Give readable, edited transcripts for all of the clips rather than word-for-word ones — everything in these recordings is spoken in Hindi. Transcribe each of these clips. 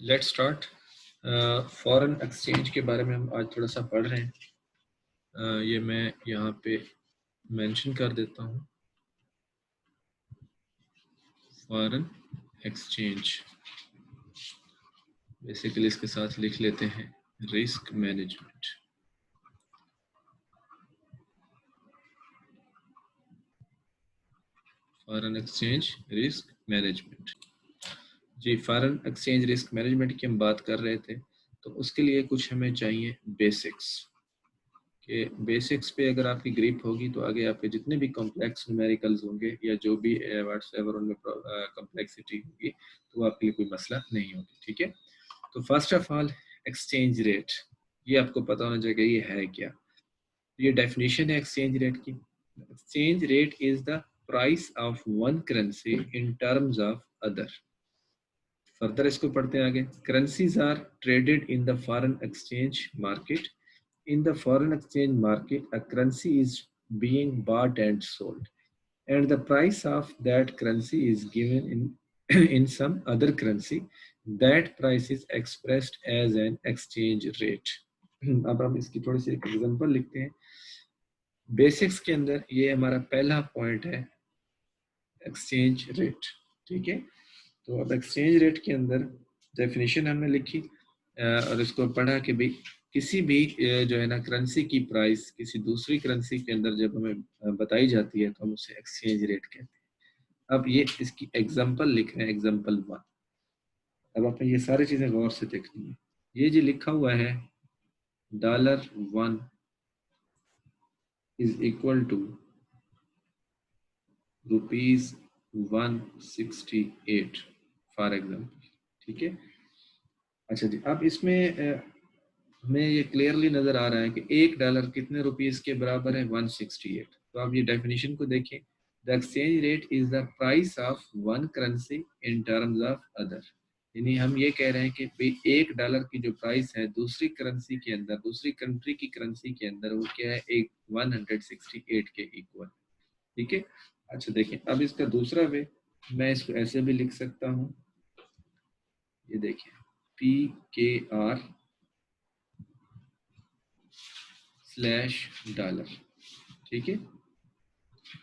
Let's start. फॉरेन एक्सचेंज के बारे में हम आज थोड़ा सा पढ़ रहे हैं। ये मैं यहाँ पे मेंशन कर देता हूँ। फॉरेन एक्सचेंज बेसिकली इसके साथ लिख लेते हैं risk management. Foreign exchange risk management. जी, फॉरेन एक्सचेंज रिस्क मैनेजमेंट की हम बात कर रहे थे, तो उसके लिए कुछ हमें चाहिए बेसिक्स के। बेसिक्स पे अगर आपकी ग्रिप होगी तो आगे आपके जितने भी कॉम्प्लेक्स न्यूमेरिकल्स होंगे या जो भी व्हाट्सएवर उनमें कॉम्प्लेक्सिटी होगी तो वो आपके लिए कोई मसला नहीं होगी। ठीक है, तो first of all exchange rate, ये आपको पता होना चाहिए ये है क्या। ये डेफिनेशन है एक्सचेंज रेट की। Exchange rate is the price of one currency in terms of other. Further इसको पढ़ते हैं आगे। Currencies are traded in the foreign exchange market. In the foreign exchange market, a currency is being bought and sold, and the price of that currency is given in in some other currency. That price is expressed as an exchange rate. अब हम इसकी थोड़ी सी एग्जांपल लिखते हैं। बेसिक्स के अंदर ये हमारा पहला पॉइंट है एक्सचेंज रेट। ठीक है, तो अब एक्सचेंज रेट के अंदर डेफिनेशन हमने लिखी और इसको पढ़ा कि भाई किसी भी जो है ना करेंसी की प्राइस किसी दूसरी करेंसी के अंदर जब हमें बताई जाती है तो हम उसे एक्सचेंज रेट कहते हैं। अब ये इसकी एग्जांपल लिख रहे हैं, एग्जांपल 1। अब आपने ये सारी चीजें गौर से देखनी है। ये जो लिखा हुआ है $1 is equal to ₹168 for example. ठीक है, अच्छा जी, अब इसमें हमें ये क्लियरली नजर आ रहा है कि $1 कितने रुपीस के बराबर है 168। तो आप ये डेफिनेशन को देखें। The exchange rate is the price of one currency in terms of other. यानी हम ये कह रहे हैं कि भाई $1 की जो प्राइस है दूसरी करेंसी के अंदर, दूसरी कंट्री की करेंसी के अंदर, वो क्या है, एक 168 के इक्वल। ठीक है, अच्छा देखें, अब इसका दूसरा वे मैं इसको ऐसे भी लिख सकता हूँ। ये देखिए PKR $। ठीक है,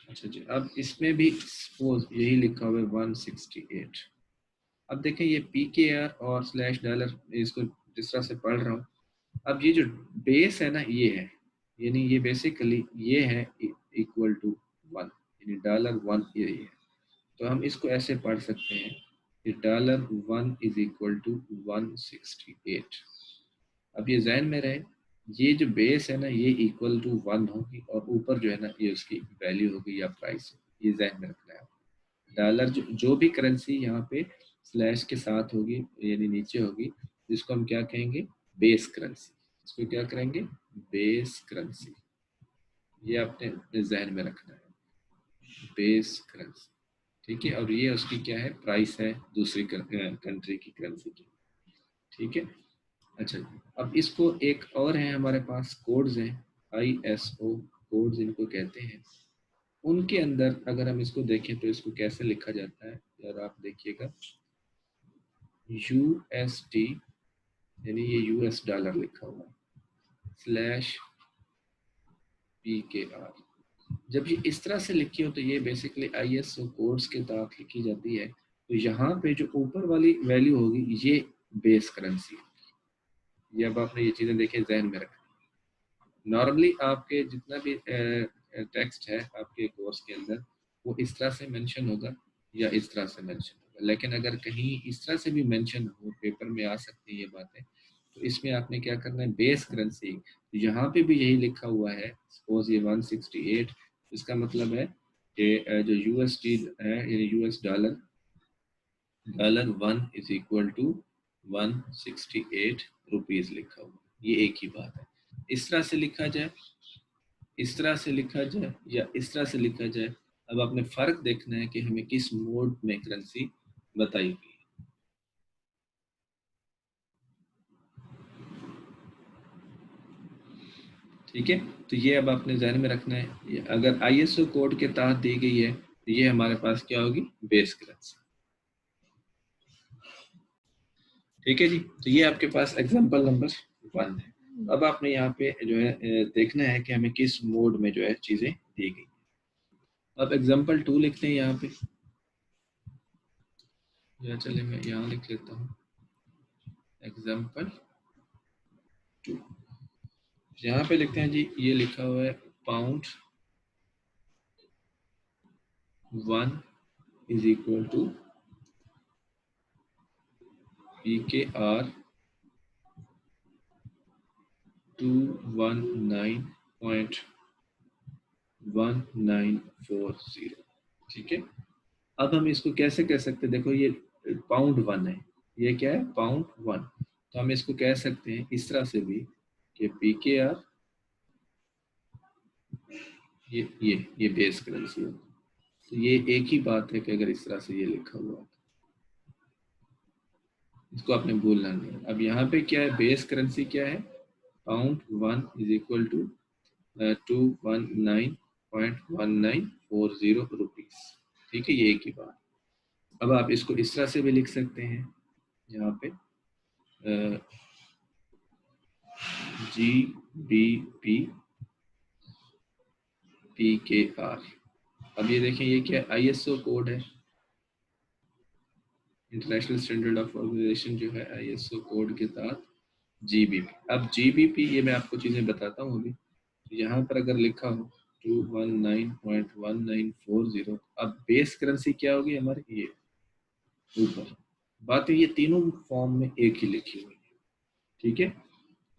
अच्छा जी, अब इसमें भी सपोज यही लिखा हुआ है 168। अब देखें ये PKR और $, इसको जिस तरह से पढ़ रहा हूँ। अब ये जो बेस है ना ये है, यानी ये बेसिकली ये है इक्वल टू 1, यानी $1 ये है। तो हम इसको ऐसे पढ़ सकते हैं कि $1 इज इक्वल टू 168। अब ये जहन में रहे, ये जो बेस है ना ये इक्वल टू 1 होगी और ऊपर जो है ना ये उसकी वैल्यू होगी या प्राइस, ये जहन में रखना है। डॉलर जो भी करेंसी यहाँ पे स्लैश के साथ होगी यानी नीचे होगी, जिसको हम क्या कहेंगे, बेस करेंसी। इसको क्या करेंगे, बेस करेंसी। ये आपने जहन में रखना है, बेस करेंसी। ठीक है, और ये उसकी क्या है, प्राइस है दूसरी कंट्री की करेंसी की। ठीक है, अच्छा, अब इसको एक और है हमारे पास कोड्स हैं, ISO कोड्स इनको कहते हैं। उनके अंदर अगर हम इसको देखें तो इसको कैसे लिखा जाता है, यार आप देखिएगा, USD यानी ये $, लिखा हुआ है /PKR। जब ये इस तरह से लिखी हो तो ये बेसिकली ISO कोड्स के तहत लिखी जाती है। तो यहाँ पे जो ऊपर वाली वैल्यू होगी ये बेस करेंसी होगी। ये अब आपने ये चीजें देखें, जहन में रखें। नॉर्मली आपके जितना भी टेक्स्ट है आपके कोर्स के अंदर वो इस तरह से मेंशन होगा या इस तरह से मेंशन होगा, लेकिन अगर कहीं इस तरह से भी मेंशन हो, पेपर में आ सकती है ये बातें, तो इसमें आपने क्या करना है, बेस करेंसी। तो यहाँ पे भी यही लिखा हुआ है, सपोज ये 168, इसका मतलब है कि जो USD है यानी $, $1 इज इक्वल टू 168 रुपीज लिखा हुआ, ये एक ही बात है। इस तरह से लिखा जाए, इस तरह से लिखा जाए या इस तरह से लिखा जाए, अब आपने फर्क देखना है कि हमें किस मोड में करेंसी बताई गई। ठीक है, तो ये अब आपने ध्यान में रखना है, अगर ISO कोड के तहत दी गई है तो ये हमारे पास क्या होगी, बेस करेंसी। ठीक है जी। तो ये आपके पास एग्जांपल नंबर 1 है। अब आपने यहाँ पे जो है देखना है कि हमें किस मोड में जो है चीजें दी गई। अब एग्जांपल 2 लिखते हैं यहाँ पे, या चले मैं यहाँ लिख लेता हूँ एग्जांपल 2। यहाँ पे लिखते हैं जी, ये लिखा हुआ है pound 1 is equal to PKR 219.1940। ठीक है। अब हम इसको कैसे कह सकते हैं, देखो ये पाउंड 1 है, ये क्या है पाउंड 1, तो हम इसको कह सकते हैं इस तरह से भी कि PKR, ये बेस करेंसी है। तो ये एक ही बात है कि अगर इस तरह से ये लिखा हुआ है, इसको आपने भूलना नहीं है। अब यहाँ पे क्या है, बेस करेंसी क्या है, pound 1 is equal to 219.1940 rupees. ठीक है, ये एक ही बात। अब आप इसको इस तरह से भी लिख सकते हैं, यहाँ पे GBP PKR। अब ये देखें, ये क्या ISO कोड है, इंटरनेशनल स्टैंडर्ड ऑफ ऑर्गेनाइजेशन जो है ISO कोड के तहत GBP। अब GBP ये मैं आपको चीजें बताता हूँ अभी। तो यहाँ पर अगर लिखा हो 219.1940, अब बेस करेंसी क्या होगी हमारी, ये ऊपर बात है, ये तीनों फॉर्म में एक ही लिखी हुई है। ठीक है।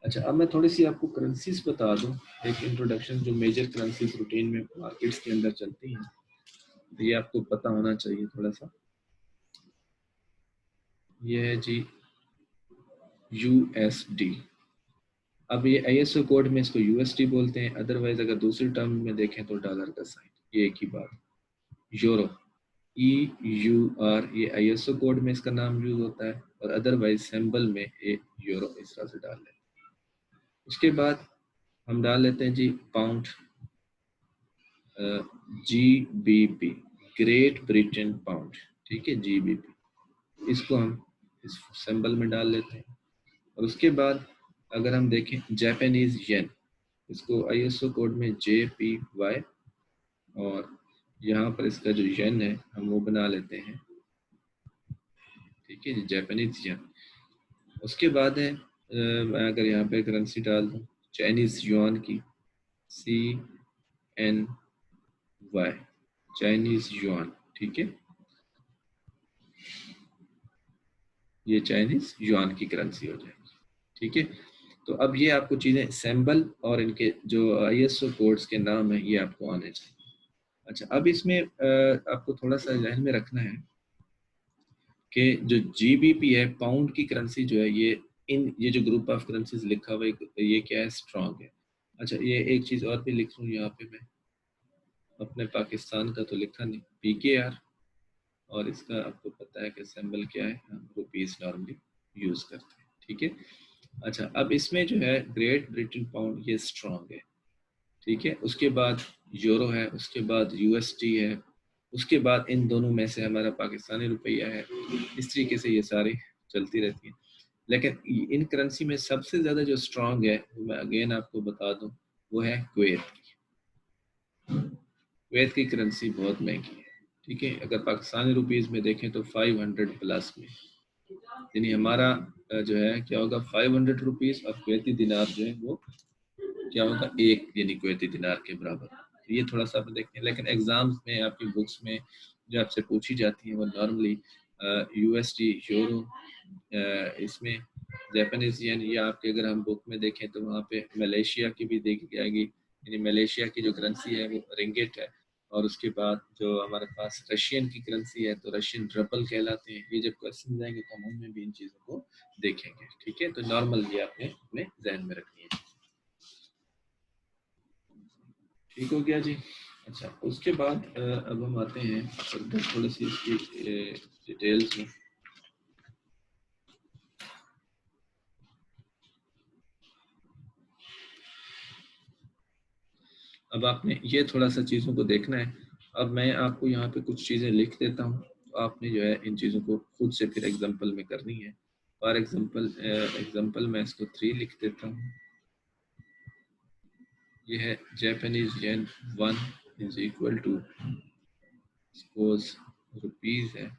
अच्छा, अब मैं थोड़ी सी आपको करेंसीज बता दूं, एक इंट्रोडक्शन, जो मेजर करेंसीज रूटीन में मार्केट्स के अंदर चलती हैं, तो ये आपको पता होना चाहिए थोड़ा सा। ये है जी USD। अब ये ISO कोड में इसको USD बोलते हैं, अदरवाइज अगर दूसरी टर्म में देखें तो डॉलर का साइन, ये एक ही बात। यूरो, EUR, ये ISO कोड में इसका नाम यूज होता है, और अदरवाइज सिंबल में ये यूरो इस तरह से डाल लें। उसके बाद हम डाल लेते हैं जी pound, GBP, Great Britain pound. ठीक है, GBP, इसको हम इस सिंबल में डाल लेते हैं। और उसके बाद अगर हम देखें जापानीज येन, इसको ISO कोड में JPY, और यहाँ पर इसका जो येन है हम वो बना लेते हैं। ठीक है जी, जापानीज येन। उसके बाद है मैं अगर यहाँ पे करेंसी डाल दूँ चाइनीज युआन की, CNY, चाइनीज युआन। ठीक है, ये चाइनीज युआन की करेंसी हो जाएगी। ठीक है। तो अब ये आपको चीजें सिंबल और इनके जो ISO कोड्स के नाम है ये आपको आने चाहिए। अच्छा, अब इसमें आपको थोड़ा सा ध्यान में रखना है कि जो GBP है, पाउंड की करेंसी जो है, ये जो ग्रुप ऑफ करेंसीज लिखा हुआ है, ये क्या है, स्ट्रॉन्ग है। अच्छा, ये एक चीज और भी लिख लूँ यहाँ पे मैं, अपने पाकिस्तान का तो लिखा नहीं, PKR, और इसका आपको पता है कि सिंबल क्या है, हम रुपीस नॉर्मली यूज करते हैं। ठीक है। अच्छा, अब इसमें जो है ग्रेट ब्रिटेन पाउंड, ये स्ट्रॉन्ग है। ठीक है। उसके बाद यूरो है, उसके बाद USD है, उसके बाद इन दोनों में से हमारा पाकिस्तानी रुपया है। इस तरीके से ये सारी चलती रहती है। लेकिन इन करेंसी में सबसे ज़्यादा जो स्ट्रॉन्ग है, मैं अगेन आपको बता दूं, वो है कुवैत की। कुवैत की करेंसी बहुत महंगी है। ठीक है, अगर पाकिस्तानी रुपीज़ में देखें तो 500 प्लस में, यानी हमारा जो है क्या होगा, 500 रुपीज़, और कुवैती दिनार जो है वो क्या होगा, एक यानी कुवैती दिनार के बराबर। ये थोड़ा सा आप देखते हैं। लेकिन एग्जाम्स में आपकी बुक्स में जो आपसे पूछी जाती है वो नॉर्मली USD, यूरो, इसमें जापानीज येन, या आपके अगर हम बुक में देखें तो वहाँ पे मलेशिया की भी देखी जाएगी, यानी मलेशिया की जो करेंसी है वो रिंगिट है। और उसके बाद जो हमारे पास रशियन की करेंसी है तो रशियन रबल कहलाते हैं। ये जब क्वेश्चन जाएंगे तो हम उनमें भी इन चीज़ों को देखेंगे। ठीक है, तो नॉर्मल ये आपने अपने जहन में रखनी है। ठीक हो गया जी। अच्छा, उसके बाद अब हम आते हैं थोड़ी सी इसकी डिटेल्स में। अब आपने ये थोड़ा सा चीज़ों को देखना है। अब मैं आपको यहाँ पे कुछ चीज़ें लिख देता हूँ, तो आपने जो है इन चीज़ों को खुद से फिर एग्जांपल में करनी है। फॉर एग्जाम्पल मैं इसको 3 लिख देता हूँ। ये है Japanese yen 1 is equal to suppose rupees है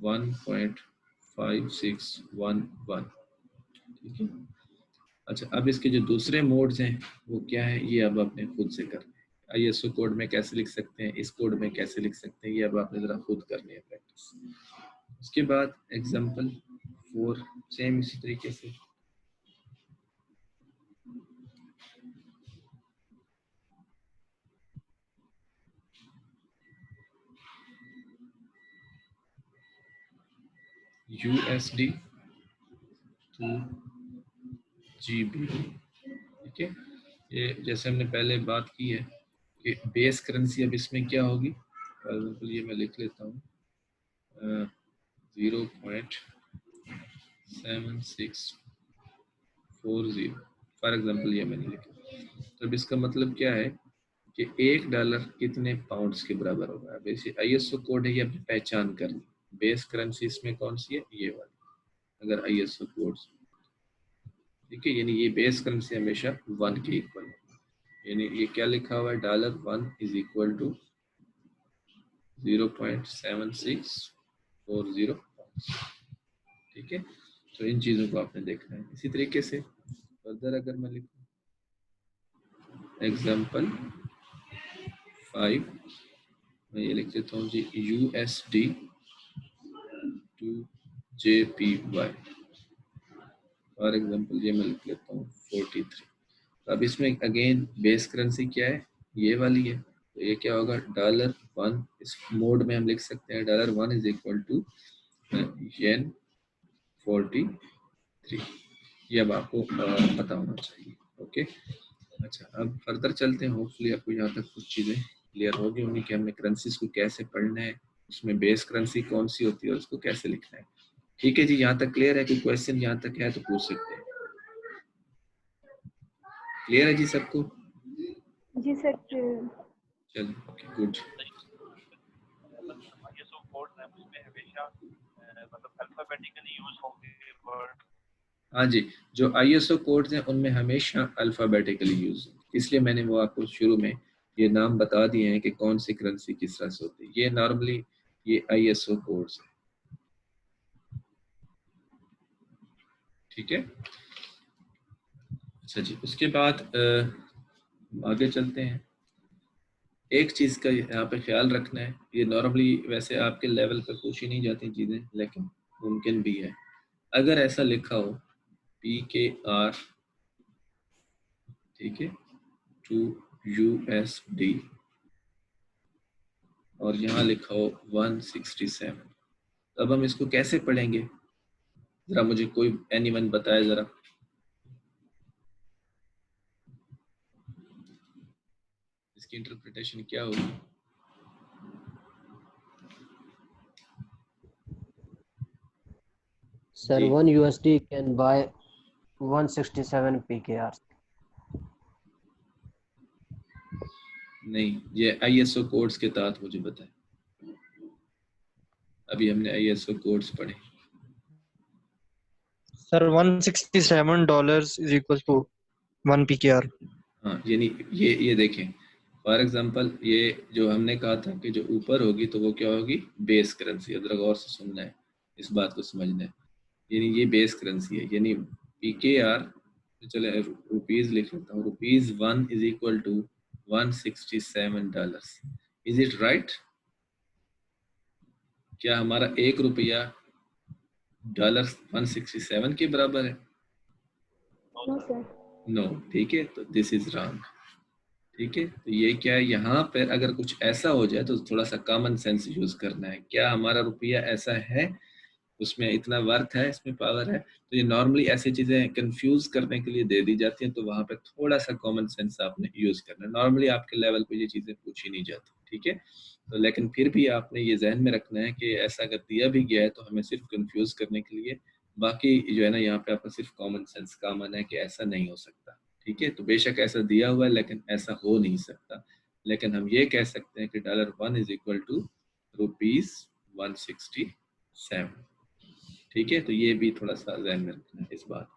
1.5611, ठीक है। अच्छा, अब इसके जो दूसरे मोड्स हैं वो क्या है, ये अब आपने खुद से करना है। आईएसओ कोड में कैसे लिख सकते हैं, इस कोड में कैसे लिख सकते हैं, ये अब आपने ज़रा खुद करनी है प्रैक्टिस। उसके बाद एग्जांपल 4 सेम इसी तरीके से USD to GB, ठीक है। ये जैसे हमने पहले बात की है कि बेस करेंसी अब इसमें क्या होगी। फॉर एग्जाम्पल ये मैं लिख लेता हूँ 0.7640, फॉर एग्जाम्पल ये मैंने लिखा। तो अब इसका मतलब क्या है कि $1 कितने पाउंड्स के बराबर होगा। अब इसे आईएसओ कोड है, ये अपनी पहचान करनी। बेस करेंसी इसमें कौन सी है, ये वाली। अगर आईएसओ कोड, ठीक है, यानी ये बेस करेंसी हमेशा 1 के इक्वल है। यानी ये क्या लिखा हुआ है, $1 इज इक्वल टू 0.7640, ठीक है। तो इन चीज़ों को आपने देखना है। इसी तरीके से फर्दर अगर मैं लिखूँ एग्जाम्पल 5, मैं ये लिख देता हूँ जी USD to JPY, for example ये मैं लिख लेता हूँ 43। अब इसमें अगेन बेस करेंसी क्या है, ये वाली है। तो ये क्या होगा, $1, इस मोड में हम लिख सकते हैं $1 इज इक्वल टू येन 43। ये अब आपको पता होना चाहिए, ओके। अच्छा, अब फर्दर चलते हैं। होपफुली आपको यहाँ तक कुछ चीज़ें क्लियर होगी होंगी कि हमने करेंसीज को कैसे पढ़ना है, उसमें बेस करेंसी कौन सी होती है और उसको कैसे लिखना है। ठीक है जी, यहाँ तक क्लियर है? कोई क्वेश्चन यहाँ तक है तो पूछ सकते हैं। क्लियर है जी सबको? जी सर। चलो ओके, गुड। आईएसओ कोड है उसमें हमेशा मतलब अल्फाबेटिकली यूज होंगे वर्ड। हाँ जी, जो आईएसओ कोड्स हैं उनमें हमेशा अल्फाबेटिकली यूज, इसलिए मैंने वो आपको शुरू में ये नाम बता दिए हैं कि कौन सी करेंसी किस तरह से होती है। ये नॉर्मली ये आईएसओ कोड्स है, ठीक है। अच्छा जी, उसके बाद आगे चलते हैं। एक चीज़ का यहाँ पे ख्याल रखना है, ये नॉर्मली वैसे आपके लेवल पर पूछी नहीं जाती चीज़ें, लेकिन मुमकिन भी है। अगर ऐसा लिखा हो PKR, ठीक है, टू USD और यहाँ लिखा हो 167, तो अब हम इसको कैसे पढ़ेंगे, जरा मुझे कोई एनीवन बताए जरा। इसकी इंटरप्रिटेशन क्या होगी? Sir, ji 1 USD can buy 167 PKR. नहीं, ये आईएसओ कोड्स के तहत मुझे बताएं। अभी हमने आईएसओ कोड्स पढ़े। Sir, $167 is equal to 1 PKR. हाँ, यानी ये देखें, फॉर एग्जांपल ये जो हमने कहा था कि जो ऊपर होगी तो वो क्या होगी, बेस करेंसी। अगर गौर से सुनना है, इस बात को समझना है, यानी ये बेस करेंसी है। यानी PKR, चले रुपीज लिख लेता हूँ, ₹1 is equal to $167। Is it right? क्या हमारा ₹1 $167 के बराबर है? No sir. नो, ठीक है, तो दिस इज रॉन्ग, ठीक है। तो ये क्या है, यहाँ पर अगर कुछ ऐसा हो जाए तो थोड़ा सा कॉमन सेंस यूज करना है। क्या हमारा रुपया ऐसा है, उसमें इतना वर्थ है, इसमें पावर है? तो ये नॉर्मली ऐसी चीजें कंफ्यूज करने के लिए दे दी जाती हैं, तो वहां पे थोड़ा सा कॉमन सेंस आपने यूज करना है। नॉर्मली आपके लेवल पे ये चीजें पूछी नहीं जाती, ठीक है। तो लेकिन फिर भी आपने ये जहन में रखना है कि ऐसा अगर दिया भी गया है तो हमें सिर्फ कंफ्यूज करने के लिए, बाकी जो है ना यहाँ पे आपका सिर्फ कॉमन सेंस कॉमन है कि ऐसा नहीं हो सकता, ठीक है। तो बेशक ऐसा दिया हुआ है लेकिन ऐसा हो नहीं सकता, लेकिन हम ये कह सकते हैं कि $1 इज इक्वल टू ₹167, ठीक है, तो ये भी थोड़ा सा ध्यान में रखना है इस बात।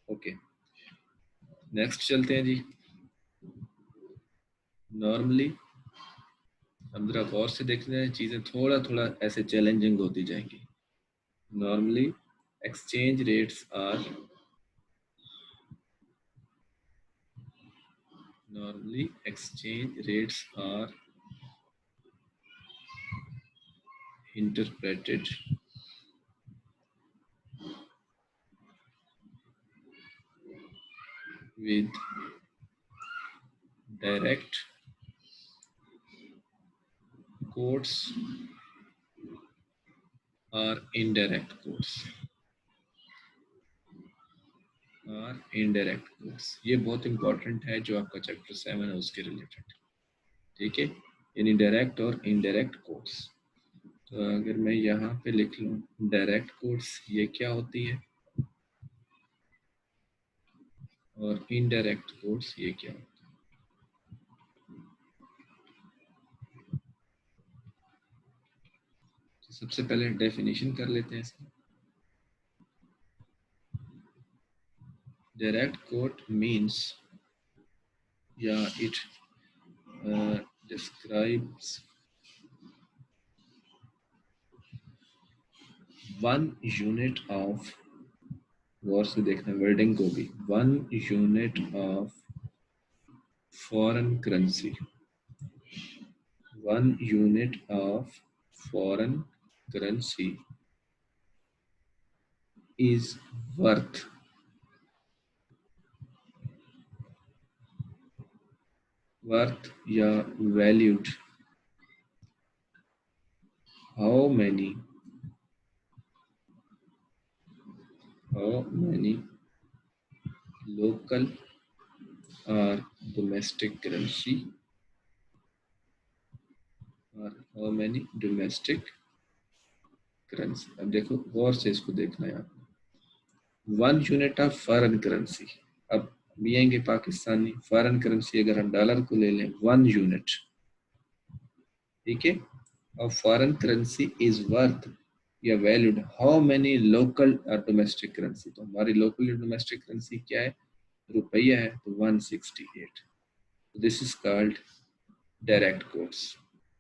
ओके, नेक्स्ट चलते हैं जी। नॉर्मली हम जरा गौर से देखते हैं, चीज़ें थोड़ा थोड़ा ऐसे चैलेंजिंग होती जाएंगी। Normally exchange rates are interpreted with direct quotes or indirect quotes ये बहुत इंपॉर्टेंट है, जो आपका चैप्टर 7 है उसके रिलेटेड। ठीक है, यानी डायरेक्ट और इनडायरेक्ट कोड्स। तो अगर मैं यहाँ पे लिख लूँ डायरेक्ट कोड्स ये क्या होती है, और इनडायरेक्ट कोड्स ये क्या होती है। तो सबसे पहले डेफिनेशन कर लेते हैं इसकी। डायरेक्ट कोड मीन्स, या it describes one unit of, गौर से देखना वर्डिंग को भी, one unit of foreign currency, one unit of foreign currency is worth या valued how many local or domestic currency, और how many domestic currency। अब देखो गौर से इसको देखना है आपको। One unit of foreign currency, अब भी आएंगे पाकिस्तानी फॉरेन करेंसी, अगर हम डॉलर को ले लें वन यूनिट, ठीक है, और फॉरेन करेंसी इज वर्थ या वैल्यूड हाउ मेनी लोकल और डोमेस्टिक करेंसी। तो हमारी लोकल और डोमेस्टिक करेंसी क्या है, रुपया है, तो 168। This is called direct codes.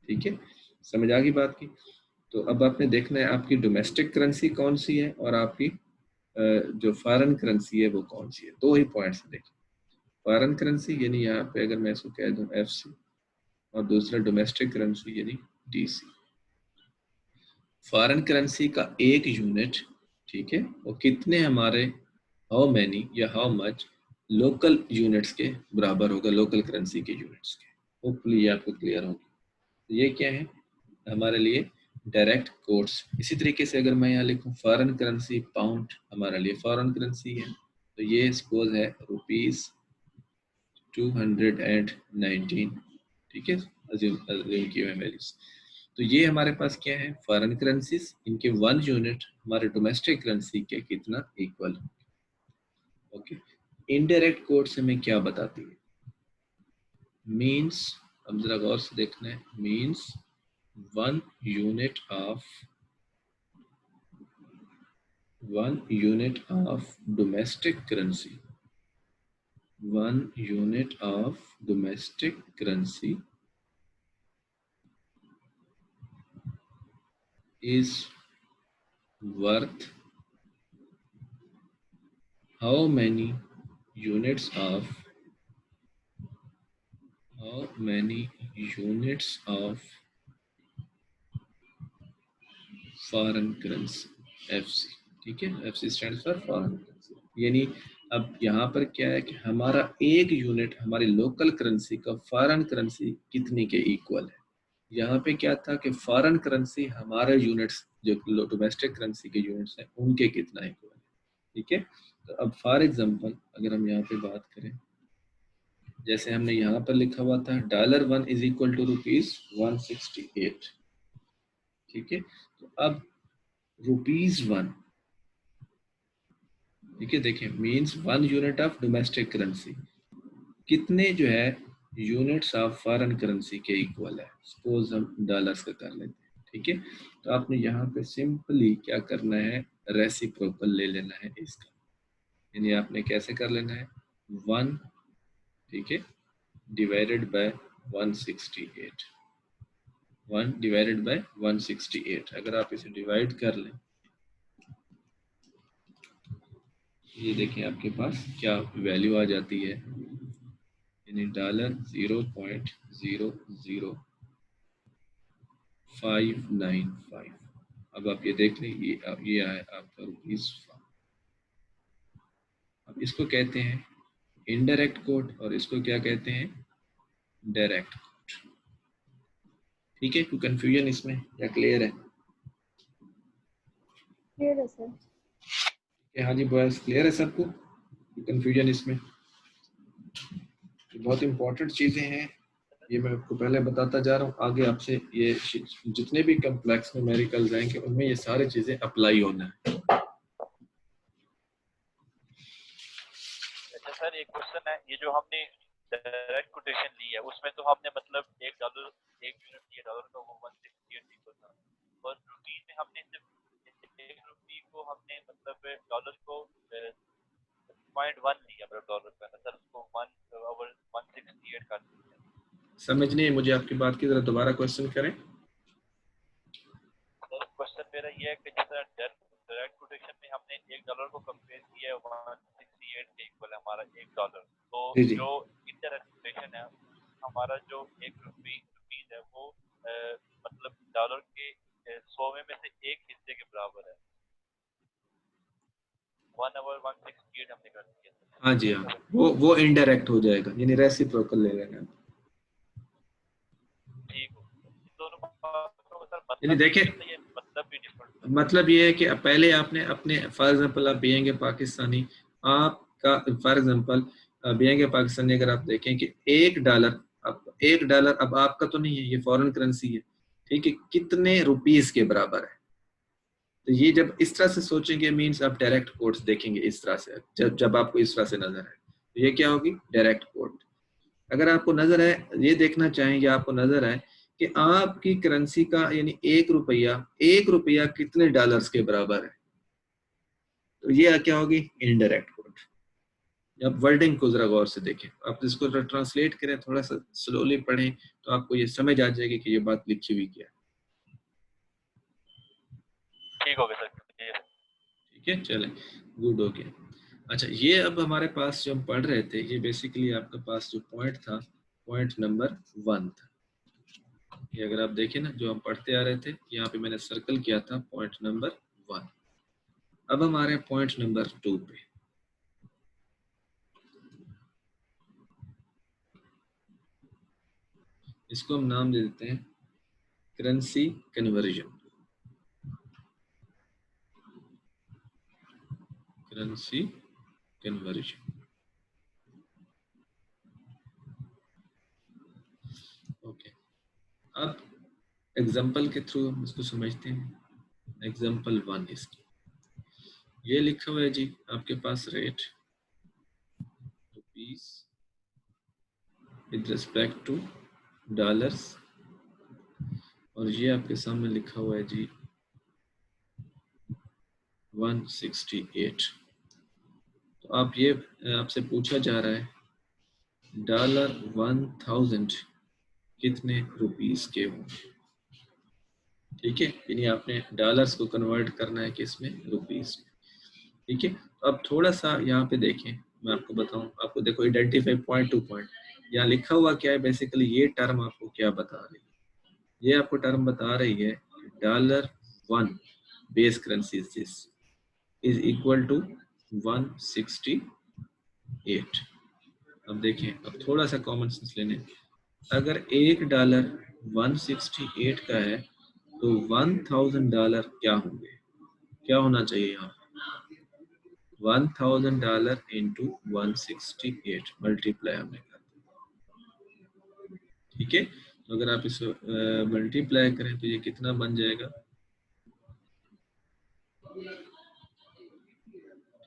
ठीक है, समझ आ गई बात की। तो अब आपने देखना है आपकी डोमेस्टिक करेंसी कौन सी है और आपकी जो फॉरेन करेंसी है वो कौन सी है। दो ही पॉइंट्स देखिए, फॉरेन करेंसी यानी यहाँ पे अगर मैं इसको कह दूं FC, और दूसरा डोमेस्टिक करेंसी यानी DC। फॉरेन करेंसी का एक यूनिट, ठीक है, वो कितने हमारे हाउ मैनी या हाउ मच लोकल यूनिट्स के बराबर होगा, लोकल करेंसी के यूनिट्स के। होपफुली ये आपको क्लियर होगी। तो ये क्या है हमारे लिए डायरेक्ट कोड्स। इसी तरीके से अगर मैं यहाँ लिखूँ फॉरेन करेंसी पाउंड, हमारे लिए फॉरेन करेंसी है, तो ये सपोज है ₹219, ठीक है, अज्यूम किए हुए वैल्यूज। तो ये हमारे पास क्या है फॉरेन करेंसीज, इनके वन यूनिट हमारे डोमेस्टिक करेंसी के कितना इक्वल। ओके, इनडायरेक्ट कोड्स हमें क्या बताती है, मीन्स, अब जरा गौर से देखना है, means one unit of domestic currency, one unit of domestic currency is worth how many units of foreign currency FC। ठीक है, FC stand for foreign currency. यानी अब यहाँ पर क्या है कि हमारा एक यूनिट हमारी लोकल करेंसी का फॉरेन करेंसी कितने के इक्वल है। यहाँ पे क्या था कि फॉरेन करेंसी हमारे यूनिट्स जो डोमेस्टिक करेंसी के यूनिट्स हैं उनके कितना इक्वल है। ठीक है, तो अब फॉर एग्जांपल अगर हम यहाँ पे बात करें, जैसे हमने यहाँ पर लिखा हुआ था $1 इज इक्वल टू ₹168। ठीक है, तो अब ₹1, ठीक है, देखें means one unit of domestic currency कितने जो है यूनिट्स ऑफ फॉरेन करेंसी के इक्वल है। सपोज हम डॉलर्स का कर लेते हैं। ठीक है, तो आपने यहाँ पे सिंपली क्या करना है, रेसिप्रोकल ले लेना है इसका, यानी आपने कैसे कर लेना है 1, ठीक है, डिवाइडेड बाय 168, 1 डिवाइडेड बाय 168। अगर आप इसे डिवाइड कर लें, ये देखें आपके पास क्या वैल्यू आ जाती है, यानी $0.00595। अब आप ये देख लें, ये आया आपका रुपीज। अब इसको कहते हैं इनडायरेक्ट कोड और इसको क्या कहते हैं, डायरेक्ट कोड। ठीक है, कोई कंफ्यूजन इसमें या क्लियर है? क्लियर है सर। हाँ जी बॉयज, क्लियर है सबको? कंफ्यूजन इसमें? बहुत इंपॉर्टेंट चीजें हैं, ये मैं आपको पहले बताता जा रहा हूँ। आगे आपसे ये जितने भी कम्प्लेक्स न्यूमेरिकल्स आएंगे उनमें ये सारी चीजें अप्लाई होना है। अच्छा सर, एक क्वेश्चन है, ये जो हमने डायरेक्ट कोटेशन ली है उसमें तो हमने मतलब $1 1 यूनिट दिया डॉलर का, वो 168 इक्वल था, और रुपीज में हमने सिर्फ 1 रुपये को हमने मतलब डॉलर को 0.1 लिया मतलब डॉलर का, सर उसको 1/168 कर दिया। समझ नहीं है मुझे आपकी बात की, जरा दोबारा क्वेश्चन करें। सर क्वेश्चन मेरा ये है कि जैसे डायरेक्ट कोटेशन में हमने $1 को कंपेयर किया है 168 के इक्वल है हमारा $1, तो जी जी। जो इनडायरेक्ट कोटेशन है हमारा जो 1 रुपीज है वो मतलब डॉलर के 100वें में से एक हिस्से के बराबर है, 1/168 हमने कर दिया। हाँ जी हाँ, वो इनडायरेक्ट हो जाएगा, यानी रेसिप्रोकल ले लेना। ठीक हो, दोनों बातों का सर यानी मतलब देखिए, मतलब भी डिफरेंट। मतलब ये है कि पहले आपने अपने, फॉर एग्जांपल आप बीएंगे पाकिस्तानी, आपका फॉर एग्जांपल बीएंगे पाकिस्तानी, अगर आप देखें कि $1, अब $1 अब आपका तो नहीं है, ये फॉरेन करेंसी है, ठीक है, कितने रुपीस के बराबर है। तो ये जब इस तरह से सोचेंगे मींस आप डायरेक्ट कोड्स देखेंगे इस तरह से, जब आपको इस तरह से नजर आए तो ये क्या होगी, डायरेक्ट कोड। अगर आपको नजर आए, ये देखना चाहें या आपको नजर आए कि आपकी करेंसी का यानी एक रुपया कितने डॉलर्स के बराबर है, तो ये क्या होगी, इनडायरेक्ट कोड। जब वर्डिंग को जरा गौर से देखें, आप इसको ट्रांसलेट करें, थोड़ा सा स्लोली पढ़ें तो आपको ये समझ आ जाएगी कि ये बात लिखी हुई क्या है। ठीक हो गया सर। ठीक है, चलें, गुड हो गया। अच्छा, ये अब हमारे पास जो हम पढ़ रहे थे, ये बेसिकली आपके पास जो पॉइंट था, पॉइंट नंबर 1 था। ये अगर आप देखें ना, जो हम पढ़ते आ रहे थे, यहाँ पे मैंने सर्कल किया था पॉइंट नंबर 1। अब हमारे पॉइंट नंबर 2 पे, इसको हम नाम दे देते हैं currency conversion. Currency conversion, okay. अब एग्जांपल के थ्रू हम इसको समझते हैं। एग्जांपल 1 इसकी, ये लिखा हुआ है जी आपके पास rate rupees with respect to dollars, और ये आपके सामने लिखा हुआ है जी 168। तो आप ये आपसे पूछा जा रहा है $1000 कितने रुपीस के होंगे, ठीक है, यानी आपने डॉलर्स को कन्वर्ट करना है किसमें, रुपीस में, ठीक है। अब थोड़ा सा यहाँ पे देखें, मैं आपको बताऊं, आपको देखो आइडेंटिफाई पॉइंट टू पॉइंट, यहाँ लिखा हुआ क्या है, बेसिकली ये टर्म आपको क्या बता रही है, ये आपको टर्म बता रही है $1 base currency is equal to 168। अब देखें, अब थोड़ा सा कॉमन सेंस लेने, अगर $1 168 का है तो $1000 क्या होंगे, क्या होना चाहिए यहाँ, $1000 इंटू 168 मल्टीप्लाई हमने कर दिया, ठीक है। तो अगर आप इसको मल्टीप्लाई करें तो ये कितना बन जाएगा,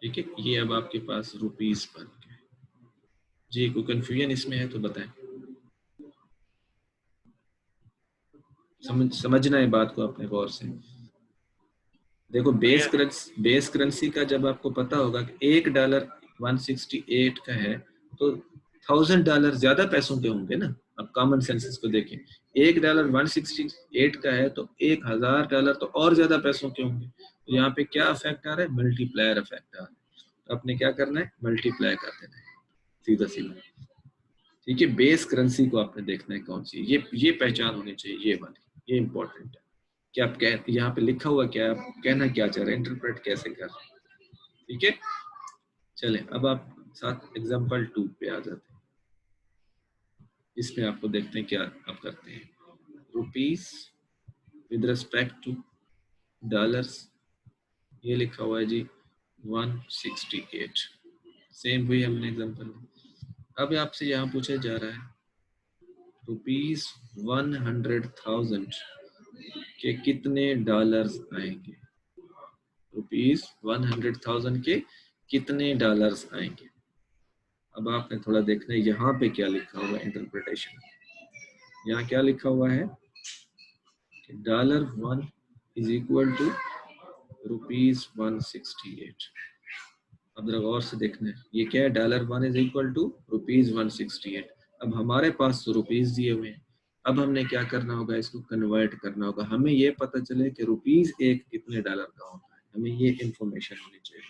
ठीक है, ये अब आपके पास रुपीस बन गए। जी, कोई कंफ्यूजन इसमें है तो बताएं, समझना है बात को अपने गौर से। देखो बेस करेंसी का जब आपको पता होगा कि $1 168 का है तो $1000 ज्यादा पैसों के होंगे ना। अब कॉमन सेंस को देखें, $1 168 का है तो $1000 तो और ज्यादा पैसों के होंगे। तो यहाँ पे क्या इफेक्ट आ रहा है? मल्टीप्लायर इफेक्ट आ रहा है। तो आपने क्या करना है? मल्टीप्लाई कर देना है सीधा सीधा। ठीक है, बेस करेंसी को आपने देखना है कौन सी, ये पहचान होनी चाहिए, ये वाली, ये इंपॉर्टेंट है कि आप कह यहाँ पे लिखा हुआ क्या है, आप कहना क्या चाह रहे हैं, इंटरप्रेट कैसे कर रहे हैं। ठीक है, चलें अब आप साथ एग्जांपल 2 पे आ जाते हैं। इसमें आपको देखते हैं क्या आप करते हैं। Rupees with respect to dollars, ये लिखा हुआ है जी 168, सेम वही हमने एग्जांपल। अब आपसे यहाँ पूछा जा रहा है ₹100,000 के कितने डॉलर्स आएंगे। ₹100,000 के कितने डॉलर्स आएंगे। अब आपने थोड़ा देखना है यहाँ पे क्या लिखा हुआ है, इंटरप्रिटेशन। यहाँ क्या लिखा हुआ है कि $1 इज इक्वल टू ₹168। अब जरा गौर से देखना है, ये क्या है? $1 इज इक्वल टू ₹168। अब हमारे पास तो रुपीस दिए हुए हैं, अब हमने क्या करना होगा? इसको कन्वर्ट करना होगा। हमें ये पता चले कि रुपीस एक कितने डॉलर का होता है, हमें ये इंफॉर्मेशन होनी चाहिए।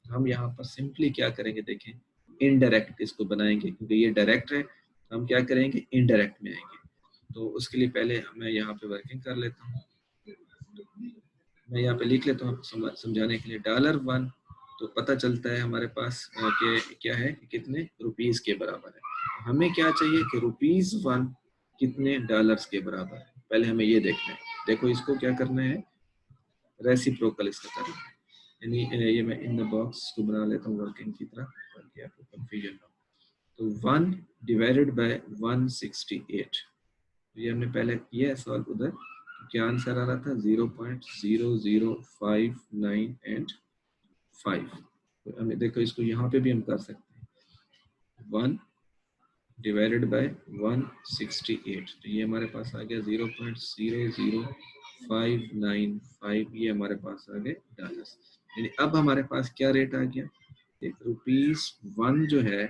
तो हम यहाँ पर सिंपली क्या करेंगे, देखें, इनडायरेक्ट इसको बनाएंगे, क्योंकि ये डायरेक्ट है। हम क्या करेंगे? इनडायरेक्ट में आएंगे। तो उसके लिए पहले मैं यहाँ पे वर्किंग कर लेता हूँ। मैं यहाँ पे लिख लेता हूँ समझाने के लिए। $1 तो पता चलता है हमारे पास कि क्या है, कितने रुपीस के बराबर है। हमें क्या चाहिए कि ₹1 कितने डॉलर्स के बराबर है, पहले हमें ये देखना है। देखो इसको क्या करना है, रेसिप्रोकल इसका करना है। यानी ये मैं इन द बॉक्स को बना लेता हूँ वर्किंग की तरह, ताकि आपको कंफ्यूजन ना हो। तो 1 डिवाइडेड बाय 168, ये हमने पहले किया है सॉल्व उधर। क्या आंसर आ रहा था? 0.0059 एंड 5। तो हमें देखो इसको यहाँ पे भी हम कर सकते हैं, 1 डिवाइडेड बाय 168, तो ये हमारे पास आ गया 0.00595, ये हमारे पास आ गए डॉलर्स। यानी अब हमारे पास क्या रेट आ गया? ₹1 जो है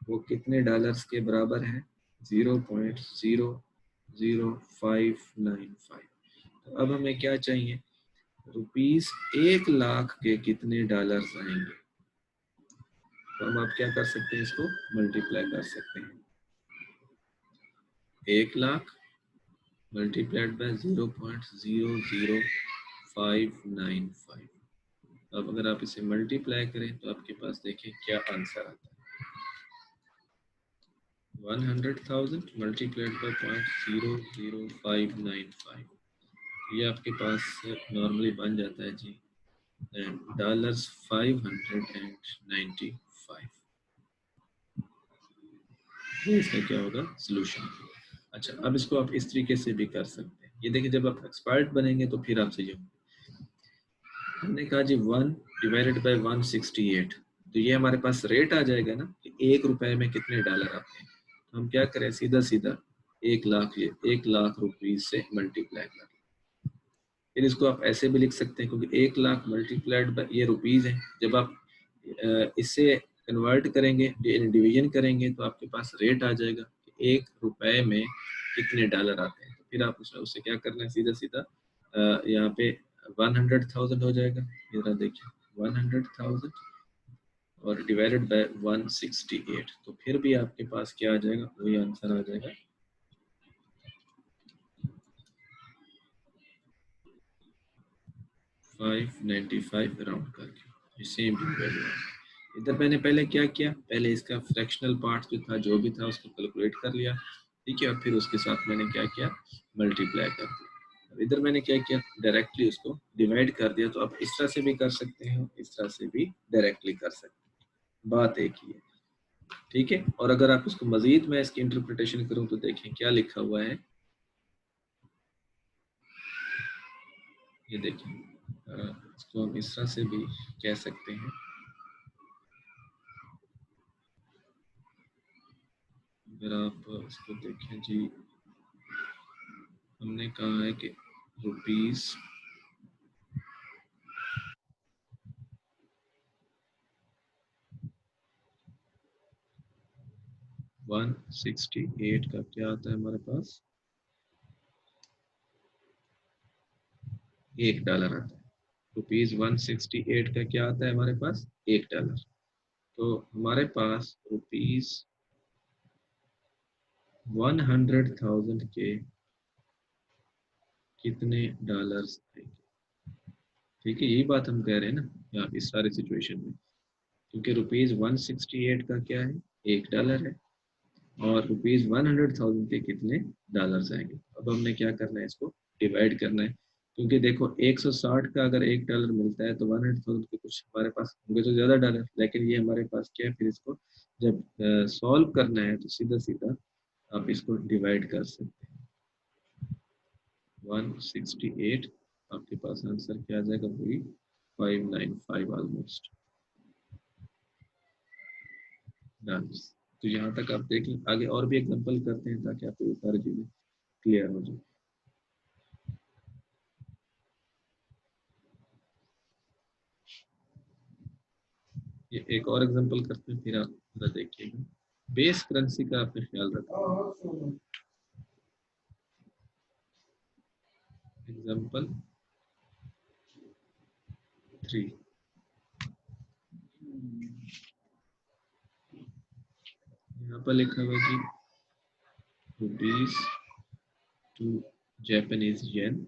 वो कितने डॉलर्स के बराबर है? 0.00595। तो अब हमें क्या चाहिए? ₹1,00,000 के कितने डॉलर्स आएंगे। तो हम आप क्या कर सकते हैं, इसको मल्टीप्लाई कर सकते हैं। 1,00,000 मल्टीप्लाइड बाय 0.00595। अब अगर आप इसे मल्टीप्लाई करें तो आपके पास देखें क्या आंसर आता है। 100,000 मल्टीप्लाइड बाय 0.00595, ये आपके पास नॉर्मली बन जाता है जी $595। ये इसका क्या होगा? सोल्यूशन। अच्छा, अब इसको आप इस तरीके से भी कर सकते हैं। ये देखिए, जब आप एक्सपर्ट बनेंगे तो फिर आपसे ये हमने कहा जी 1 डिवाइडेड बाय 168, तो ये हमारे पास रेट आ जाएगा ना कि ₹1 में कितने डॉलर आते हैं। तो हम क्या करें, सीधा सीधा 1,00,000 ये 1,00,000 रुपीज से मल्टीप्लाई कर। फिर इसको आप ऐसे भी लिख सकते हैं, क्योंकि 1,00,000 मल्टीप्लाइड बाय, ये रुपीज है, जब आप इससे कन्वर्ट करेंगे, डिवीजन करेंगे, तो आपके पास रेट आ जाएगा कि ₹1 में कितने डॉलर आते हैं। तो फिर आप उससे क्या करना है, सीधा सीधा यहाँ पे 100,000 हो जाएगा। जरा देखिए 100,000 और डिवाइडेड बाय 168, तो फिर भी आपके पास क्या आ जाएगा? वही आंसर आ जाएगा। $595 राउंड करके, सेम वैल्यू। इधर मैंने पहले क्या किया, पहले इसका फ्रैक्शनल पार्ट जो था, जो भी था, उसको कैलकुलेट कर लिया। ठीक है, और फिर उसके साथ मैंने क्या किया, मल्टीप्लाई कर दिया। इधर मैंने क्या किया, डायरेक्टली उसको डिवाइड कर दिया। तो आप इस तरह से भी कर सकते हैं, इस तरह से भी डायरेक्टली कर सकते हैं, बात एक ही है। ठीक है, और अगर आप इसको मजीद मैं इसकी इंटरप्रिटेशन करूं तो देखें क्या लिखा हुआ है। ये देखिए, इसको हम इस तरह से भी कह सकते हैं। अगर आप इसको देखें जी, हमने कहा है कि रुपीस 168 का क्या आता है हमारे पास, $1 आता है। ₹168 का क्या आता है हमारे पास, $1। तो हमारे पास ₹100,000 के कितने डॉलर्स आएंगे। ठीक है, यही बात हम कह रहे हैं ना यहाँ इस सारे सिचुएशन में, क्योंकि ₹168 का क्या है, $1 है, और ₹100,000 के कितने डॉलर्स आएंगे। अब हमने क्या करना है, इसको डिवाइड करना है, क्योंकि देखो 160 का अगर $1 मिलता है तो 100,000 के कुछ हमारे पास होंगे तो ज़्यादा डॉलर, लेकिन ये हमारे पास क्या है, फिर इसको जब सॉल्व करना है तो सीधा सीधा आप इसको डिवाइड कर सकते हैं। 168 आपके पास आंसर क्या आ जाएगा, वही 595 ऑलमोस्ट डन। तो यहाँ तक आप देख लें, आगे और भी एग्जांपल करते हैं ताकि आपको ये सारी चीज़ें क्लियर हो जाए। ये एक और एग्जांपल करते हैं, फिर आप जरा देखिएगा। बेस करेंसी का आपने ख्याल रखा। एग्जांपल 3, यहाँ पर लिखा हुआ जी ₹2 जापानीज येन,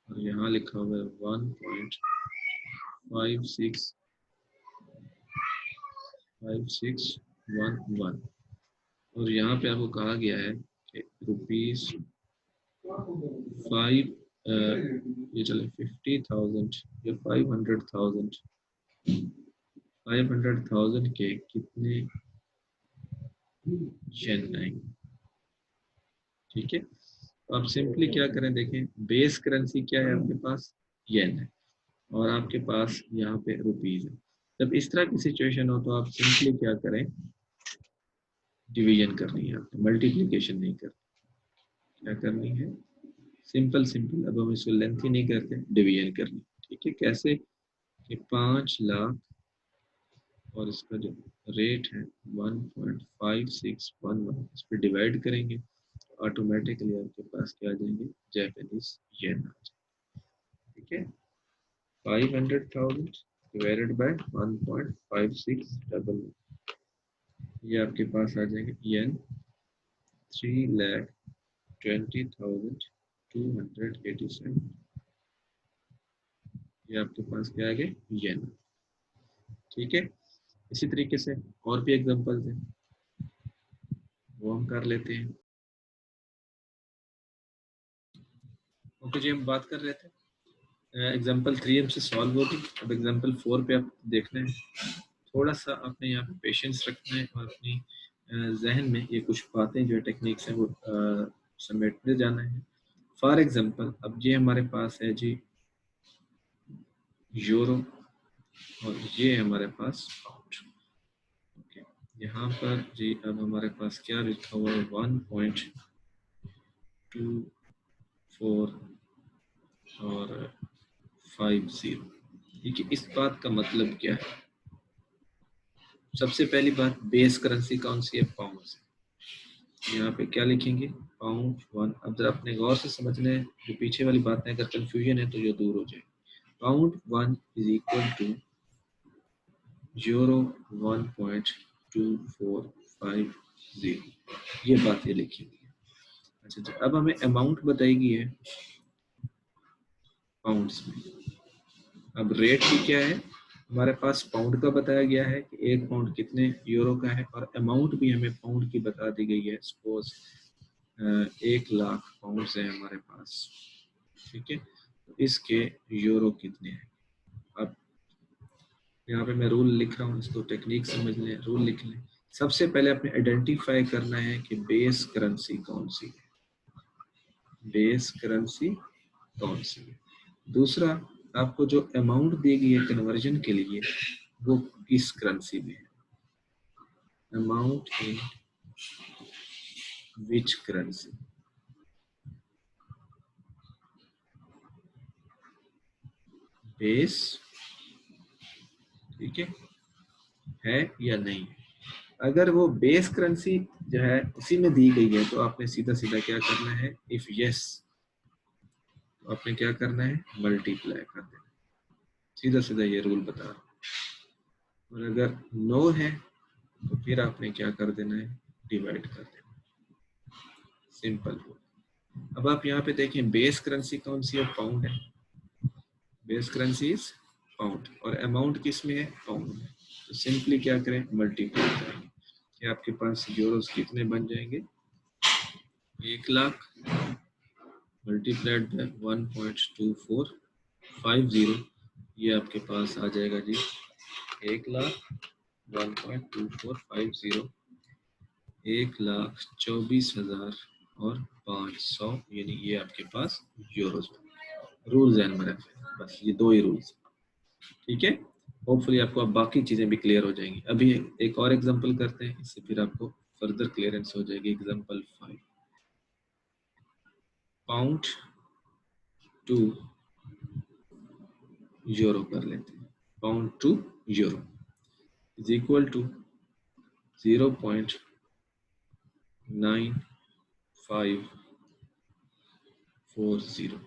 और यहाँ लिखा हुआ है 1.5611, और यहाँ पे आपको कहा गया है कि ₹5 ये चले 50,000 या 500,000 के कितने येन आएंगे। ठीक है, तो आप सिंपली क्या करें, देखें बेस करेंसी क्या है आपके पास, येन है, और आपके पास यहाँ पे रुपीज है। जब इस तरह की सिचुएशन हो तो आप सिंपली क्या करें, डिवीजन करनी है आपको, मल्टीप्लिकेशन नहीं करनी। क्या करनी है, सिंपल सिंपल, अब हम इसको लेंथी नहीं करते, डिवीजन करनी। ठीक है, कैसे कि 5 लाख और इसका जो रेट है 1.5611, इस पर डिवाइड करेंगे, ऑटोमेटिकली आपके पास क्या आ जाएंगे, जापानीज येन आ जाएंगे। ठीक है, 500,000 डिवाइडेड बाय 1.5611, ये आपके पास आ जाएंगे येन 3,20,287, ये आपके पास क्या आ गए, येन। ठीक है, इसी तरीके से और भी एग्जांपल्स हैं, वो हम कर लेते हैं। ओके जी, हम बात कर रहे थे एग्जांपल 3 हमसे सॉल्व होगी। अब एग्जांपल 4 पे आप देखना है, थोड़ा सा आपने यहाँ पे पेशेंस रखना है और अपनी जहन में ये कुछ बातें जो टेक्निक्स हैं वो समेटते जाना है। फॉर एग्जांपल अब ये हमारे पास है जी यूरो, और ये हमारे पास पाउंड। ओके, यहाँ पर जी अब हमारे पास क्या लिखा हुआ है, 1.24 और 50। देखिए इस बात का मतलब क्या है, सबसे पहली बात बेस करेंसी कौन सी है, पाउंड से। यहाँ पे क्या लिखेंगे, पाउंड 1। अब जरा अपने गौर से समझना है, जो पीछे वाली बातें अगर कंफ्यूजन है तो ये दूर हो जाए। Pound 1 is equal to euro 1.2450, ये बात ये लिखेंगे। अच्छा, अब हमें अमाउंट बताएगी है पाउंड्स में। अब रेट भी क्या है, हमारे पास पाउंड का बताया गया है कि 1 पाउंड कितने यूरो का है, और अमाउंट भी हमें पाउंड की बता दी गई है। सपोज 1 लाख पाउंड है हमारे पास। ठीक है, तो इसके यूरो कितने हैं। अब यहाँ पे मैं रूल लिख रहा हूँ, इसको टेक्निक समझ लें, रूल लिख लें। सबसे पहले आपने आइडेंटिफाई करना है कि बेस करेंसी कौन सी है, बेस करेंसी कौन सी है। दूसरा, आपको जो अमाउंट दी गई है कन्वर्जन के लिए वो किस करेंसी में है, amount in which currency. Base, ठीक है या नहीं। अगर वो बेस करेंसी जो है उसी में दी गई है तो आपने सीधा सीधा क्या करना है, इफ यस तो आपने क्या करना है, मल्टीप्लाई कर देना, सीधा सीधा ये रूल बता रहा हूं। और अगर नो है तो फिर आपने क्या कर देना है, डिवाइड कर देना, सिंपल रूल। अब आप यहाँ पे देखें बेस करेंसी कौन सी है, पाउंड है, बेस करेंसी इज पाउंड और अमाउंट किस में है, पाउंड में। तो सिंपली क्या करें, मल्टीप्लाई करेंगे कि आपके पास यूरोस कितने बन जाएंगे, 1,00,000 मल्टीप्लाइड बाय 1.2450, ये आपके पास आ जाएगा जी 1,00,000 1.2450 1,24,000 और 500, यानी ये आपके पास यूरोस। रूल्स एंड में रखें बस, ये दो ही रूल्स, ठीक है। होपफुली आपको अब बाकी चीजें भी क्लियर हो जाएंगी। अभी एक और एग्जांपल करते हैं, इससे फिर आपको फर्दर क्लियरेंस हो जाएगी। एग्जांपल 5, पाउंड टू यूरो कर लेते हैं। Pound to euro is equal to 0.9540।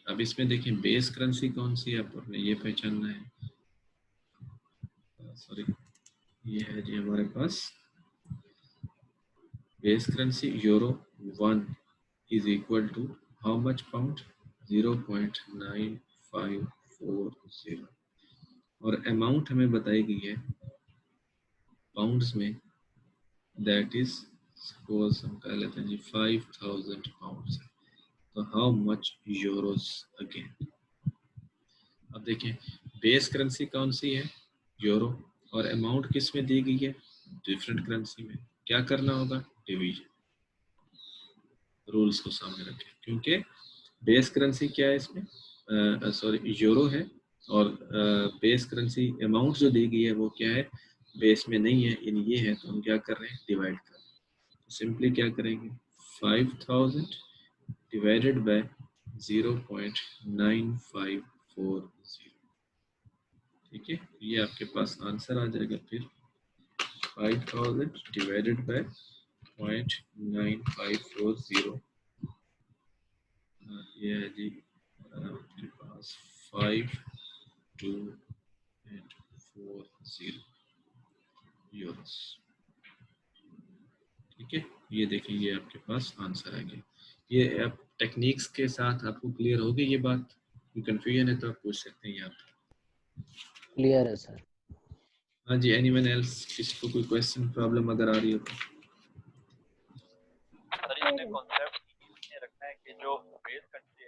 अब इसमें देखिए बेस करेंसी कौन सी है, आपने ये पहचानना है। सॉरी, ये है जी हमारे पास base currency euro 1 is equal to how much, pound 0.9540 और अमाउंट हमें बताई गई है पाउंड्स में, दैट इज सपोज हम कह लेते हैं जी 5,000 पाउंड्स। तो हाउ मच यूरोस अगेन। अब देखें बेस करेंसी कौन सी है, यूरो, और अमाउंट किस में दी गई है, डिफरेंट करेंसी में। क्या करना होगा, डिवीजन। रूल्स को सामने रखें क्योंकि बेस करेंसी क्या है इसमें, सॉरी यूरो है, और बेस करेंसी अमाउंट जो दी गई है वो क्या है, बेस में नहीं है, यानी ये है। तो हम क्या कर रहे हैं, डिवाइड कर रहे हैं। तो सिंपली क्या करेंगे, 5,000 डिवाइडेड बाय 0.9540, ठीक है। ये आपके पास आंसर आ जाएगा फिर 5,000 डिवाइडेड बाय 0.9540, ये है जी आपके पास 5,240 यूरोस, ठीक है। ये देखिए ये आपके पास आंसर आ गया। ये आप टेक्निक्स के साथ आपको क्लियर होगी ये बात, कोई कंफ्यूजन है तो आप पूछ सकते हैं यहाँ पे। क्लियर है सर। हाँ जी, एनीवन एल्स, किसी को कोई क्वेश्चन प्रॉब्लम अगर आ रही हो तो। सर इसमें कॉन्सेप्ट ये रखना है कि जो बेस कंट्री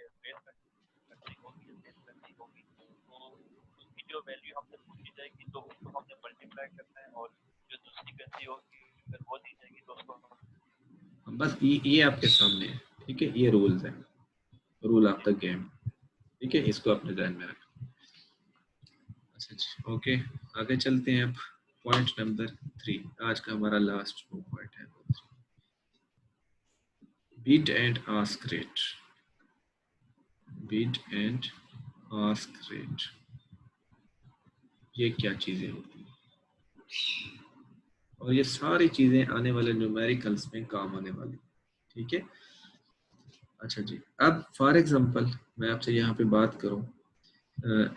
होगी, बेस कंट्री होगी, तो उसकी जो वैल्यू हमसे पूछी जाएगी तो उसको हमने मल्टीप्लाई करना है, और जो दूसरी कंट्री होगी अगर वो दी जाएगी तो उसको बस ये आपके सामने है, ठीक है। ये रूल्स है, रूल ऑफ द गेम, ठीक है। इसको अपने ध्यान में रखें। अच्छा जी, ओके, आगे चलते हैं। अब पॉइंट नंबर 3, आज का हमारा लास्ट पॉइंट है, bid and ask rate. Bid and ask rate, ये क्या चीजें होती हैं, और ये सारी चीजें आने वाले न्यूमेरिकल्स में काम आने वाली, ठीक है। अच्छा जी, अब फॉर एग्जांपल मैं आपसे यहाँ पे बात करूँ,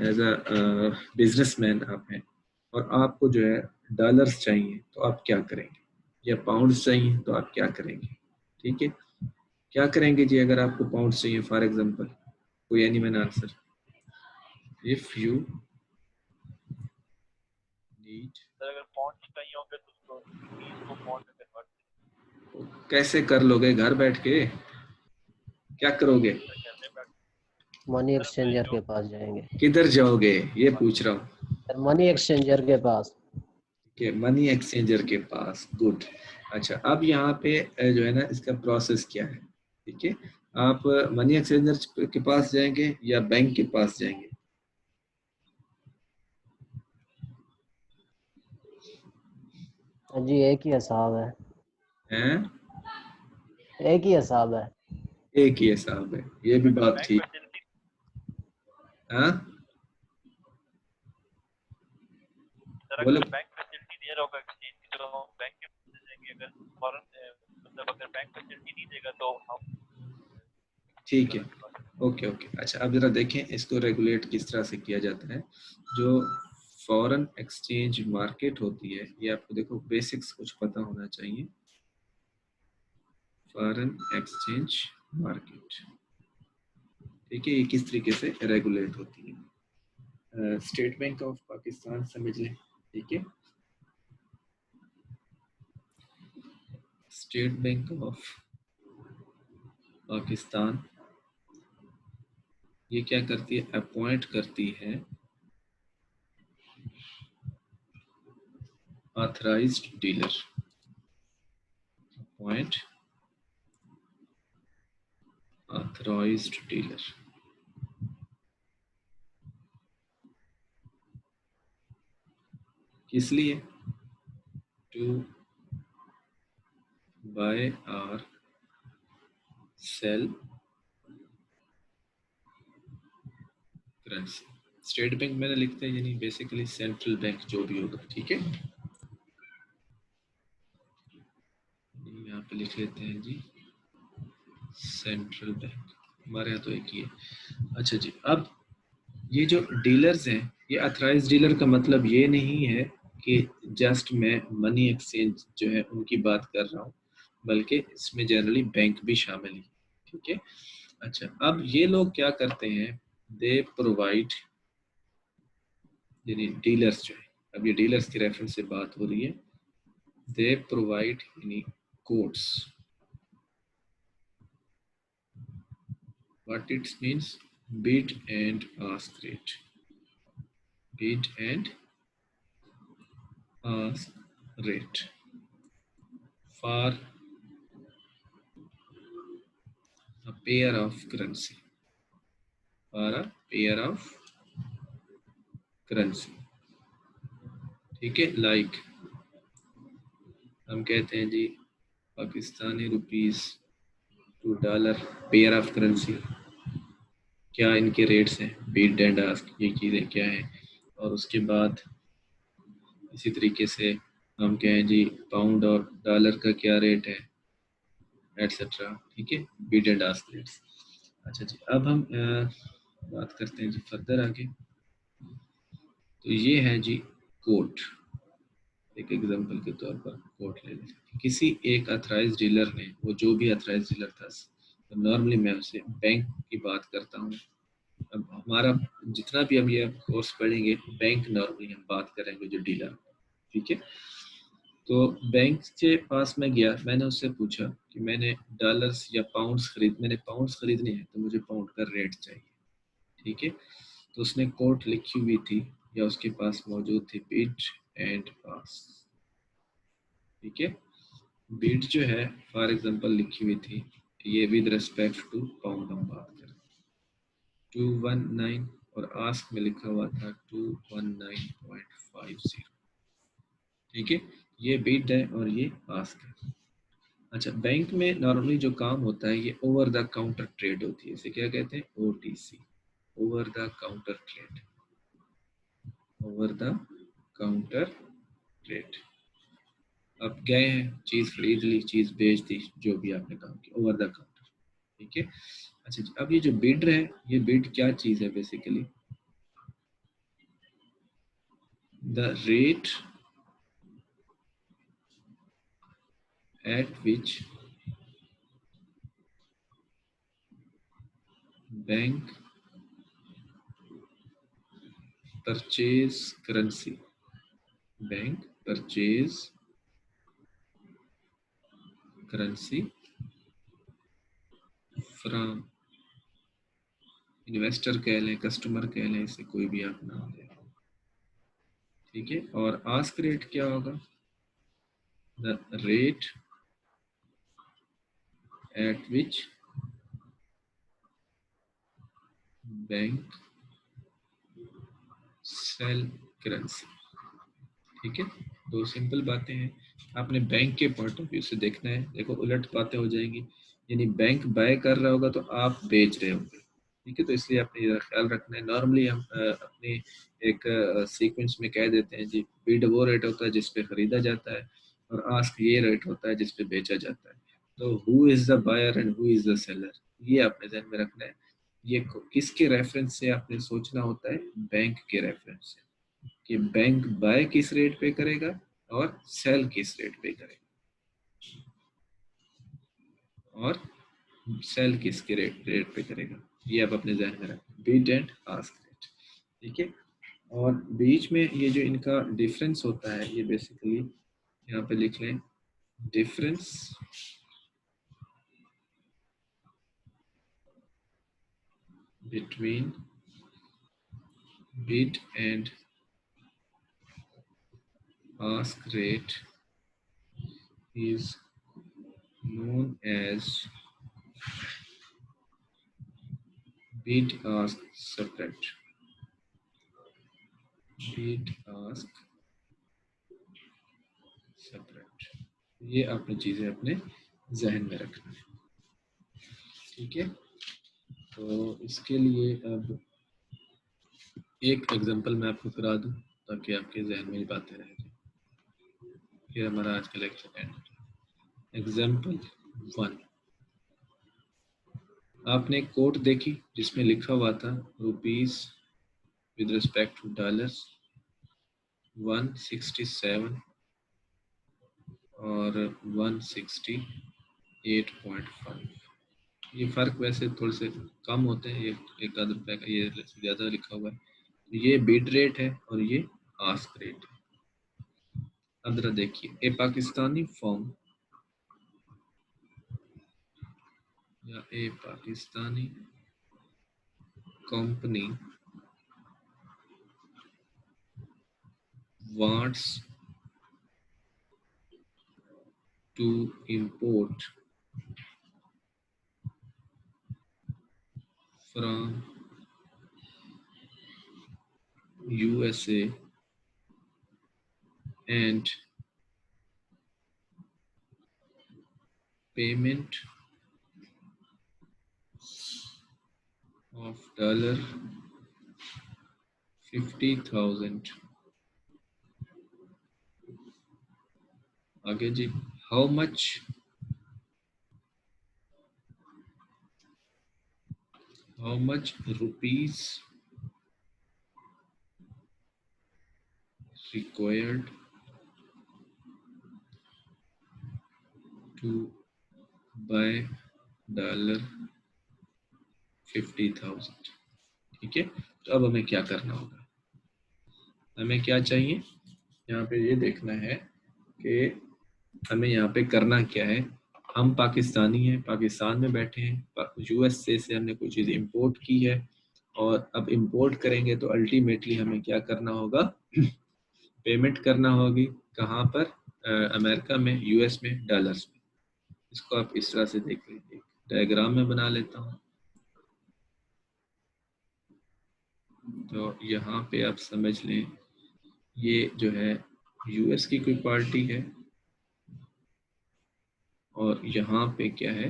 एज अ बिजनेसमैन आप हैं और आपको जो है डॉलर्स चाहिए तो आप क्या करेंगे, या पाउंड्स चाहिए तो आप क्या करेंगे, ठीक है। क्या करेंगे जी अगर आपको पाउंड्स चाहिए, फॉर एग्जांपल, कोई anyone answer, if you need. Sir अगर पाउंड चाहिए होंगे तो उसको रुपीस को पाउंड में कन्वर्ट कैसे कर लोगे, घर बैठ के क्या करोगे, करने बैठ मनी सर मैं एक्सचेंजर जो के पास जाएंगे। किधर जाओगे, ये पूछ रहा हूँ। सर मनी एक्सचेंजर के पास। के मनी एक्सचेंजर के पास, गुड। अच्छा, अब यहाँ पे जो है ना इसका प्रोसेस क्या है, ठीक है। आप मनी एक्सचेंजर के पास जाएंगे या बैंक के पास जाएंगे, जी एक ही हिसाब है, हैं? एक ही हिसाब है। एक ही हिसाब है, ये भी बात बैंक ठीक। फैसिलिटी हाँ सर बोलो। अगर बैंक फैसिलिटी दे रहा होगा एक्सचेंज की तो बैंक के फैसिलिटी नहीं देगा तो हम ठीक है, ओके ओके। अच्छा अब जरा देखें इसको रेगुलेट किस तरह से किया जाता है। जो फॉरेन एक्सचेंज मार्केट होती है, ये आपको देखो बेसिक्स कुछ पता होना चाहिए। फॉरेन एक्सचेंज मार्केट, ठीक है, ये किस तरीके से रेगुलेट होती है। स्टेट बैंक ऑफ पाकिस्तान समझ लें, ठीक है। स्टेट बैंक ऑफ पाकिस्तान ये क्या करती है, अपॉइंट करती है authorised dealer, appoint authorised dealer. किस लिए, टू बाय और सेल करेंसी। स्टेट बैंक मैंने लिखते हैं, यानी बेसिकली सेंट्रल बैंक जो भी होगा, ठीक है। यहाँ पे लिख लेते हैं जी सेंट्रल बैंक, हमारे यहाँ तो एक ही है। अच्छा जी, अब ये जो डीलर्स हैं, ये अथराइज डीलर का मतलब ये नहीं है कि जस्ट मैं मनी एक्सचेंज जो है उनकी बात कर रहा हूँ, बल्कि इसमें जनरली बैंक भी शामिल है, ठीक है। अच्छा अब ये लोग क्या करते हैं, दे प्रोवाइड, यानी डीलर्स जो है, अब ये डीलर्स की रेफरेंस से बात हो रही है, दे प्रोवाइड यानी codes, what it means, bid and ask rate, bid and ask rate for a pair of currency, for a pair of currency, ठीक है। लाइक हम कहते हैं जी Pakistani rupees to dollar pair of currency, क्या इनके रेट्स हैं, बिड एंड आस्क, ये चीज़ें क्या हैं। और उसके बाद इसी तरीके से हम कहें जी पाउंड और डॉलर का क्या रेट है, एटसेट्रा, ठीक है, बिड एंड आस्क रेट्स। अच्छा जी, अब हम बात करते हैं जी फर्दर आगे। तो ये है जी कोट, एक एग्जांपल के तौर पर कोट ले लें। किसी एक अथराइज डीलर ने, वो जो भी अथराइज डीलर था, तो नॉर्मली मैं उससे बैंक की बात करता हूँ। अब हमारा जितना भी हम ये कोर्स पढ़ेंगे, बैंक नॉर्मली हम बात करेंगे जो डीलर, ठीक है। तो बैंक के पास मैं गया, मैंने उससे पूछा कि मैंने डॉलर्स या पाउंड्स मैंने पाउंड्स खरीदने हैं, तो मुझे पाउंड का रेट चाहिए, ठीक है। तो उसने कोट लिखी हुई थी या उसके पास मौजूद थी, बिड एंड पास, ठीक है। बिड जो है फॉर एग्जांपल लिखी हुई थी, ये विद रिस्पेक्ट टू पाउंड हम बात करें 219, और आस्क में लिखा हुआ था 219.50, ठीक है। ये बिड है और ये आस्क है। अच्छा बैंक में नॉर्मली जो काम होता है, ये ओवर द काउंटर ट्रेड होती है, इसे क्या कहते हैं, OTC, over the counter trade, over the counter trade. आप गए हैं, चीज़ खरीद ली, चीज़ बेच दी, जो भी आपने काम किया, ओवर द काउंटर, ठीक है। अच्छा जी, अब ये जो बिड है, ये बिड क्या चीज़ है, basically the rate at which bank purchase currency, bank purchase currency from, investor कह लें, कस्टमर कह लें, इसे कोई भी आप नाम दें, ठीक है। और आस्क रेट क्या होगा, the rate at which bank sell currency, ठीक है। दो सिंपल बातें हैं, आपने बैंक के पॉइंट ऑफ व्यू से देखना है। देखो उलट बातें हो जाएंगी, यानी बैंक बाय कर रहा होगा तो आप बेच रहे होंगे, ठीक है। तो इसलिए आपने ये ख्याल रखना है। नॉर्मली हम अपने एक सीक्वेंस में कह देते हैं जी, बिड वो रेट होता है जिस पे खरीदा जाता है, और आस्क ये रेट होता है जिस पे बेचा जाता है। तो who is the buyer and who is the seller, ये आपने ध्यान में रखना है। ये किसके रेफरेंस से आपने सोचना होता है, बैंक के रेफरेंस से, कि बैंक बाय किस रेट पे करेगा और सेल किस रेट पे करेगा, और सेल किसके रेट पे करेगा, ये आप अपने ध्यान में रखें, बिड एंड आस्क रेट। ठीक है, और बीच में ये जो इनका डिफरेंस होता है, ये बेसिकली यहाँ पे लिख लें, difference between bid and ask rate is known as bid ask spread. Bid ask spread, ये आपने चीजें अपने जहन में रखना है। ठीक है, तो इसके लिए अब एक एग्जांपल मैं आपको करा दूं ताकि आपके जहन में ही बातें रह जाए, फिर हमारा आज का लेक्चर एंड। एग्जांपल 1, आपने एक कोट देखी जिसमें लिखा हुआ था rupees with respect to dollars 167 और 168.5। ये फ़र्क वैसे थोड़े से कम होते हैं, ये एक आध रुपये का, ये ज़्यादा लिखा हुआ है। ये बिड रेट है और ये आस्क रेट है। अब जरा देखिए, ए पाकिस्तानी फर्म या a Pakistani company wants to import from USA and payment of $50,000। आगे जी, how much rupees required to buy $50,000। ठीक है, तो अब हमें क्या करना होगा, हमें क्या चाहिए, यहाँ पे ये देखना है कि हमें यहाँ पे करना क्या है। हम पाकिस्तानी हैं, पाकिस्तान में बैठे हैं, यूएसए से हमने कोई चीज़ इंपोर्ट की है, और अब इंपोर्ट करेंगे तो अल्टीमेटली हमें क्या करना होगा, पेमेंट करना होगी कहाँ पर, अमेरिका में, यूएस में, डॉलर्स में। इसको आप इस तरह से देख लीजिए, डायग्राम में बना लेता हूँ। तो यहाँ पे आप समझ लें, ये जो है यूएस की कोई पार्टी है, और यहाँ पे क्या है,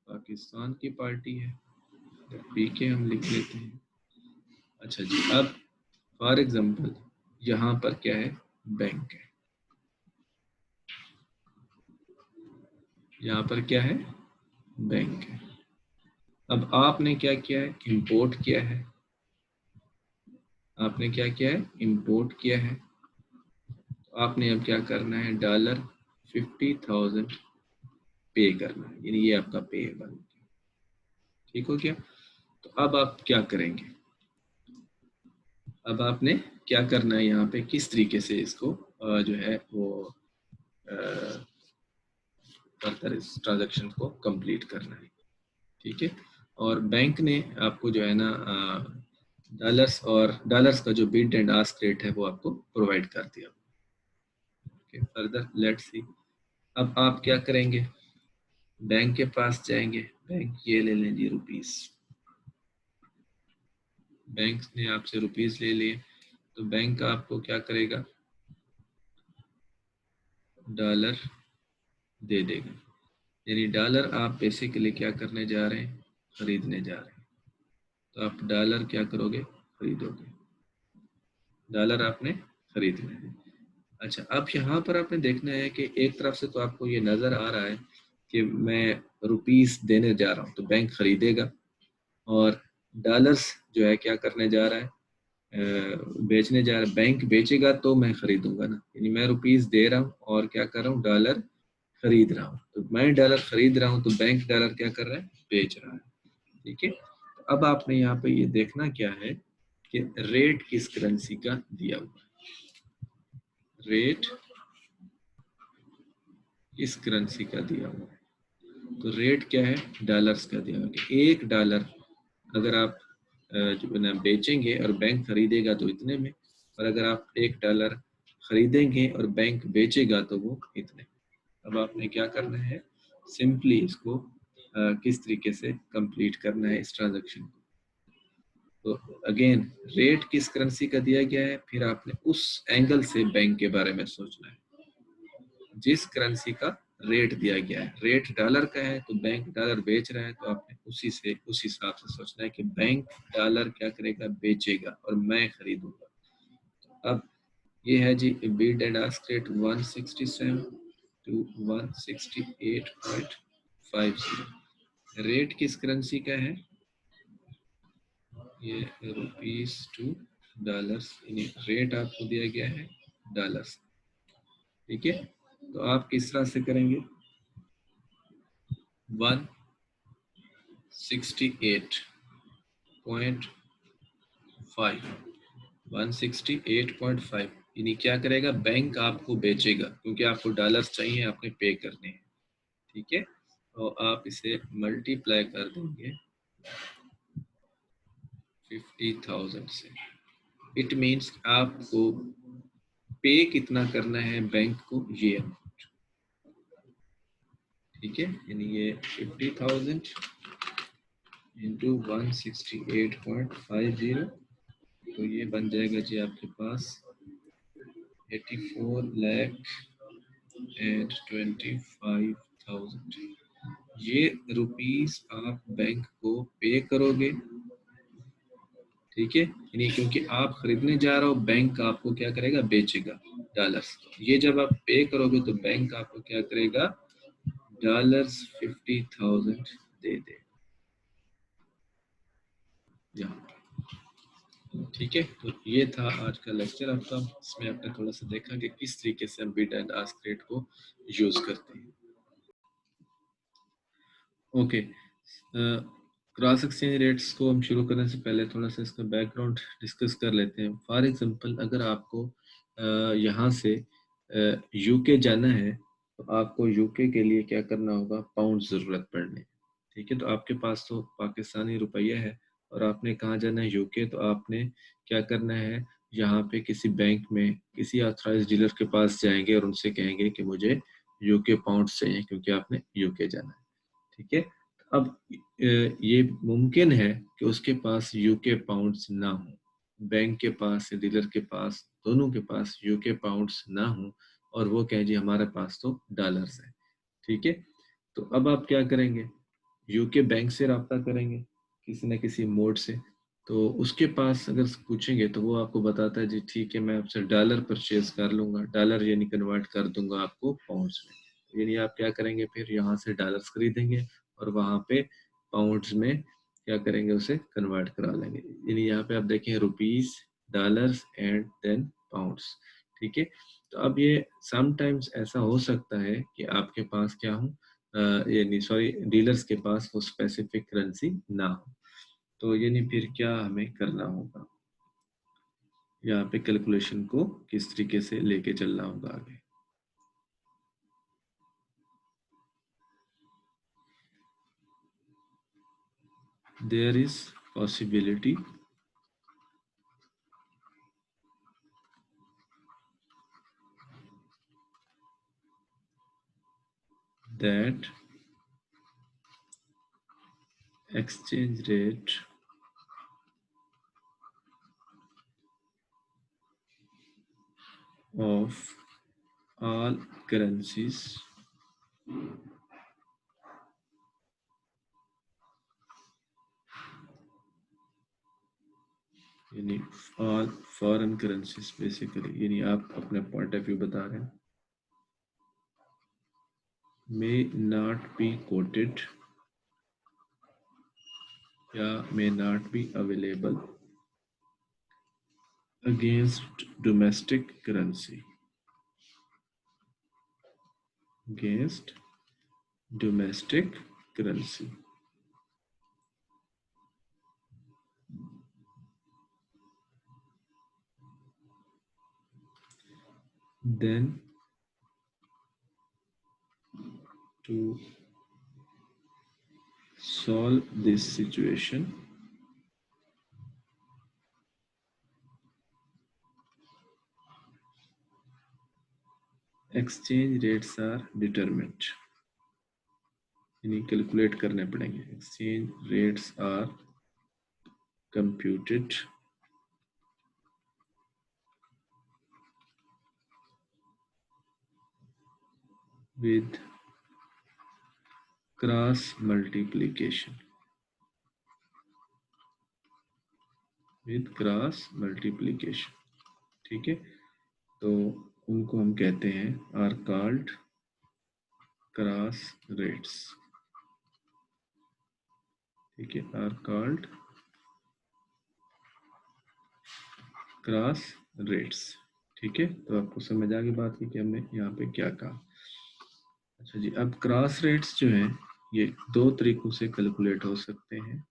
पाकिस्तान की पार्टी है, पीके हम लिख लेते हैं। अच्छा जी, अब फॉर एग्जांपल यहाँ पर क्या है, बैंक है, यहाँ पर क्या है, बैंक है। अब आपने क्या किया है, इंपोर्ट किया है, आपने क्या किया है, इंपोर्ट किया है। तो आपने अब क्या करना है, $50,000 पे करना है, यानी ये आपका पे है। ठीक हो गया, तो अब आप क्या करेंगे, अब आपने क्या करना है, यहाँ पे किस तरीके से इसको जो है वो फर्दर इस ट्रांजैक्शन को कंप्लीट करना है। ठीक है, और बैंक ने आपको जो है ना डॉलर्स का जो बिड एंड आस्क रेट है वो आपको प्रोवाइड कर दिया। फर्दर लेट्स सी, अब आप क्या करेंगे, बैंक के पास जाएंगे, बैंक ये ले लें जी रुपीस, बैंक ने आपसे रुपीस ले लिए, तो बैंक आपको क्या करेगा, डॉलर दे देगा। यानी डॉलर आप बेसिकली क्या करने जा रहे हैं, खरीदने जा रहे हैं। तो आप डॉलर क्या करोगे, खरीदोगे, डॉलर आपने खरीदना है। अच्छा, अब यहाँ पर आपने देखना है कि एक तरफ से तो आपको ये नज़र आ रहा है कि मैं रुपीस देने जा रहा हूँ तो बैंक खरीदेगा, और डॉलर्स जो है क्या करने जा रहा है, बेचने जा रहा है। बैंक बेचेगा तो मैं खरीदूंगा ना, यानी मैं रुपीस दे रहा हूँ और क्या कर रहा हूँ, डॉलर खरीद रहा हूँ। तो मैं डॉलर खरीद रहा हूँ तो बैंक डॉलर क्या कर रहा है, बेच रहा है। ठीक है, तो अब आपने यहाँ पे ये देखना क्या है कि रेट किस करेंसी का दिया हुआ है, रेट किस करेंसी का दिया हुआ है। तो रेट क्या है, डॉलर्स का दिया हुआ है। एक डॉलर अगर आप जो है ना बेचेंगे और बैंक खरीदेगा तो इतने में, और अगर आप एक डॉलर खरीदेंगे और बैंक बेचेगा तो वो इतने। अब आपने क्या करना है, सिंपली इसको किस तरीके से कंप्लीट करना है इस ट्रांजैक्शन को। तो अगेन रेट किस करेंसी का दिया गया है, फिर आपने उस एंगल से बैंक के बारे में सोचना है। जिस करेंसी का रेट दिया गया है, रेट डॉलर का है तो बैंक डॉलर बेच रहा है, तो आपने उस हिसाब से सोचना है कि बैंक डॉलर क्या करेगा, बेचेगा और मैं खरीदूंगा। अब ये है जी bid and ask rate 167 to 168.50। Rate किस करेंसी का है, ये रुपीस टू डॉलर्स, यानी रेट आपको दिया गया है डॉलर्स। ठीक है, तो आप किस तरह से करेंगे, 168.5 यानी क्या करेगा, बैंक आपको बेचेगा क्योंकि आपको डॉलर्स चाहिए, आपने पे करने हैं। ठीक है, तो आप इसे मल्टीप्लाई कर देंगे 50,000 से। इट मीन्स आपको पे कितना करना है बैंक को, ये अमाउंट। ठीक है, यानी ये 50,000 इंटू 168.50, तो ये बन जाएगा जी आपके पास 84,25,000। ये रुपीस आप बैंक को पे करोगे। ठीक है, यानी क्योंकि आप खरीदने जा रहे हो, बैंक आपको क्या करेगा, बेचेगा डॉलर्स। ये जब आप पे करोगे तो बैंक आपको क्या करेगा, डॉलर्स 50,000 दे दे यहाँ। ठीक है, तो ये था आज का लेक्चर आपका। इसमें आपने थोड़ा सा देखा कि किस तरीके से हम बिड एंड आस्क रेट को यूज करते हैं। ओके, क्रॉस एक्सचेंज रेट्स को हम शुरू करने से पहले थोड़ा सा इसका बैकग्राउंड डिस्कस कर लेते हैं। फॉर एग्जांपल अगर आपको यहाँ से यूके जाना है तो आपको यूके के लिए क्या करना होगा, पाउंड ज़रूरत पड़ने। ठीक है, तो आपके पास तो पाकिस्तानी रुपया है और आपने कहाँ जाना है, यूके। तो आपने क्या करना है, यहाँ पे किसी बैंक में किसी ऑथराइज डीलर के पास जाएंगे और उनसे कहेंगे कि मुझे यूके पाउंड चाहिए, क्योंकि आपने यूके जाना है। ठीक है, अब ये मुमकिन है कि उसके पास यूके पाउंड्स ना हो, बैंक के पास या डीलर के पास, दोनों के पास यूके पाउंड्स ना हो, और वो कहे जी हमारे पास तो डॉलर्स है। ठीक है, तो अब आप क्या करेंगे, यूके बैंक से रब्ता करेंगे किसी न किसी मोड से। तो उसके पास अगर पूछेंगे तो वो आपको बताता है जी ठीक है, मैं आपसे डॉलर परचेज कर लूंगा, डॉलर यानी कन्वर्ट कर दूंगा आपको पाउंड्स में। यानी आप क्या करेंगे, फिर यहाँ से डॉलर्स खरीदेंगे और वहाँ पे पाउंड्स में क्या करेंगे, उसे कन्वर्ट करा लेंगे। यानी यहाँ पे आप देखें rupees, dollars and then pounds. ठीक है, तो अब ये समटाइम्स ऐसा हो सकता है कि आपके पास क्या हो, यानी सॉरी डीलर्स के पास वो स्पेसिफिक करेंसी ना हो। तो यानी फिर क्या हमें करना होगा, यहाँ पे कैलकुलेशन को किस तरीके से लेके चलना होगा आगे। There is possibility that exchange rate of all currencies यानी ऑल फॉरेन करेंसीज बेसिकली, यानी आप अपने पॉइंट ऑफ व्यू बता रहे हैं। मे नॉट बी कोटेड या may not be available against domestic currency, against domestic currency. Then to solve this situation, exchange rates are determined, यानी कैलकुलेट करने पड़ेंगे। Exchange rates are computed with cross multiplication, with cross multiplication. ठीक है, तो उनको हम कहते हैं आर कॉल्ड क्रॉस रेट्स। ठीक है, आर कॉल्ड क्रॉस रेट्स। ठीक है, तो आपको समझ आ गई बात की कि हमने यहाँ पे क्या कहा। अच्छा जी, अब क्रॉस रेट्स जो हैं ये दो तरीकों से कैलकुलेट हो सकते हैं।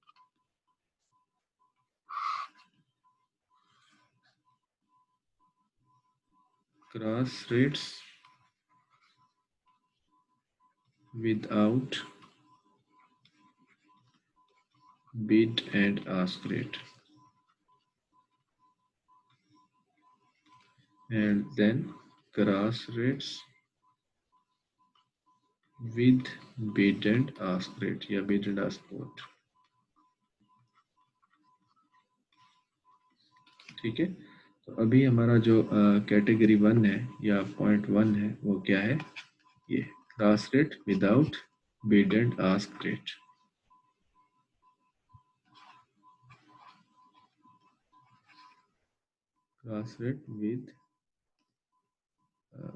Cross rates without bid and ask rate, and then cross rates with bid and ask rate या bid and ask quote। ठीक है, तो अभी हमारा जो कैटेगरी 1 है या पॉइंट 1 है वो क्या है, ये cross rate without bid and ask rate. Cross rate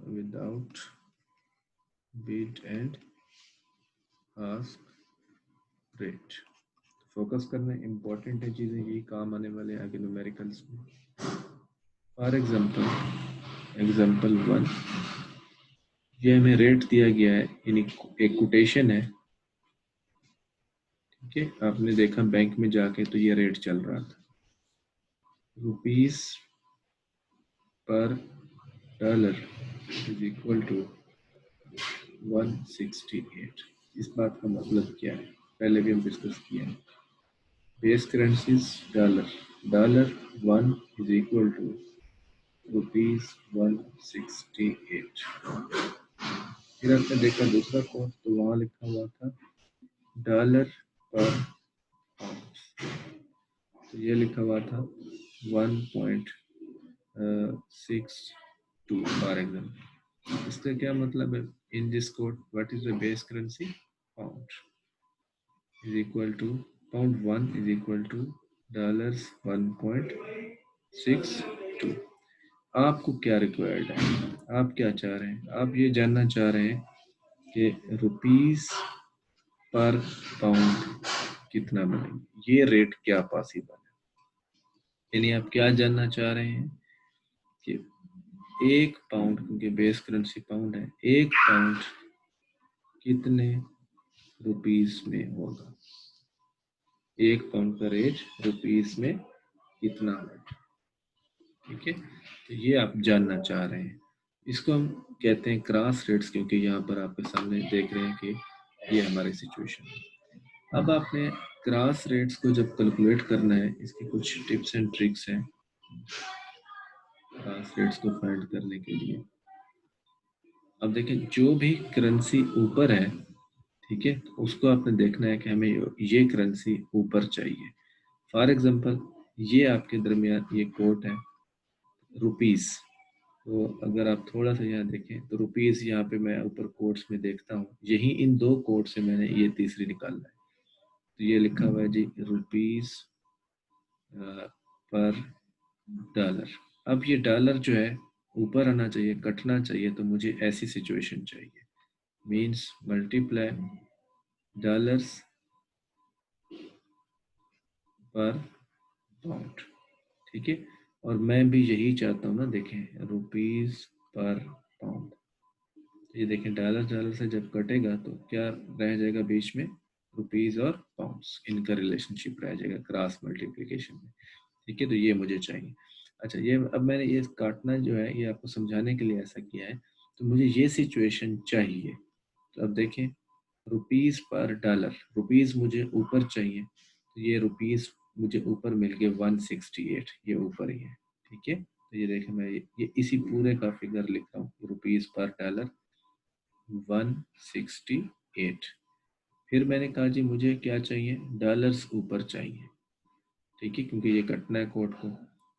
without bid and ask rate. Focus करना इंपॉर्टेंट है, चीजें यही काम आने वाले हैं आगे न्यूमेरिकल्स में। फॉर एग्जाम्पल 1, ये हमें रेट दिया गया है, यानी एक कोटेशन है। ठीक है, आपने देखा बैंक में जाके तो ये रेट चल रहा था, रुपीस पर डॉलर इज इक्वल टू 168। इस बात का मतलब क्या है, पहले भी हम डिस्कस किया है। Base currencies dollar 1 is equal to rupees 168। फिर आपने देखा दूसरा कोड, तो वहां लिखा हुआ था डॉलर पर पाउंड, तो ये लिखा हुआ था 1.62 फॉर एग्जाम्पल। इसका क्या मतलब है, in this code what is the base currency, pound is equal to pound 1 is equal to dollars 1.62। आपको क्या रिक्वायर्ड है, आप क्या चाह रहे हैं, आप ये जानना चाह रहे हैं कि रुपीस पर पाउंड कितना बनेगा, ये रेट क्या पॉसिबल है। यानी आप क्या जानना चाह रहे हैं कि 1 पाउंड, क्योंकि बेस करेंसी पाउंड है, 1 पाउंड कितने रुपीस में होगा, 1 पाउंड का रेट रुपीस में कितना होगा। ठीक है, तो ये आप जानना चाह रहे हैं। इसको हम कहते हैं क्रॉस रेट्स, क्योंकि यहाँ पर आपके सामने देख रहे हैं कि ये हमारी सिचुएशन है। अब आपने क्रॉस रेट्स को जब कैलकुलेट करना है, इसकी कुछ टिप्स एंड ट्रिक्स हैं क्रॉस रेट्स को फाइंड करने के लिए। अब देखें, जो भी करेंसी ऊपर है, ठीक है, तो उसको आपने देखना है कि हमें ये करेंसी ऊपर चाहिए। फॉर एग्जांपल ये आपके दरमियान ये कोट है रुपीस, तो अगर आप थोड़ा सा यहाँ देखें तो रुपीस यहाँ पे मैं ऊपर कोट्स में देखता हूँ, यही इन दो कोट से मैंने ये तीसरी निकालना है। तो ये लिखा हुआ है जी रुपीस पर डॉलर। अब ये डॉलर जो है ऊपर आना चाहिए, कटना चाहिए, तो मुझे ऐसी सिचुएशन चाहिए। मीन्स मल्टीप्लाई डॉलर्स पर पाउंड, ठीक है। और मैं भी यही चाहता हूँ ना, देखें रुपीस पर पाउंड। ये देखें डॉलर डॉलर से जब कटेगा तो क्या रह जाएगा बीच में, रुपीस और पाउंड्स, इनका रिलेशनशिप रह जाएगा क्रॉस मल्टीप्लिकेशन में, ठीक है। तो ये मुझे चाहिए। अच्छा, ये अब मैंने ये काटना जो है ये आपको समझाने के लिए ऐसा किया है, तो मुझे ये सिचुएशन चाहिए। तो अब देखें रुपीस पर डॉलर, रुपीस मुझे ऊपर चाहिए, तो ये रुपीस मुझे ऊपर मिल गए 168, ये ऊपर ही है, ठीक है। तो ये देखें मैं ये इसी पूरे का फिगर लिख रहा हूँ, रुपीस पर डॉलर 168। फिर मैंने कहा जी मुझे क्या चाहिए, डॉलर्स ऊपर चाहिए, ठीक है, क्योंकि ये कटना है कोड को।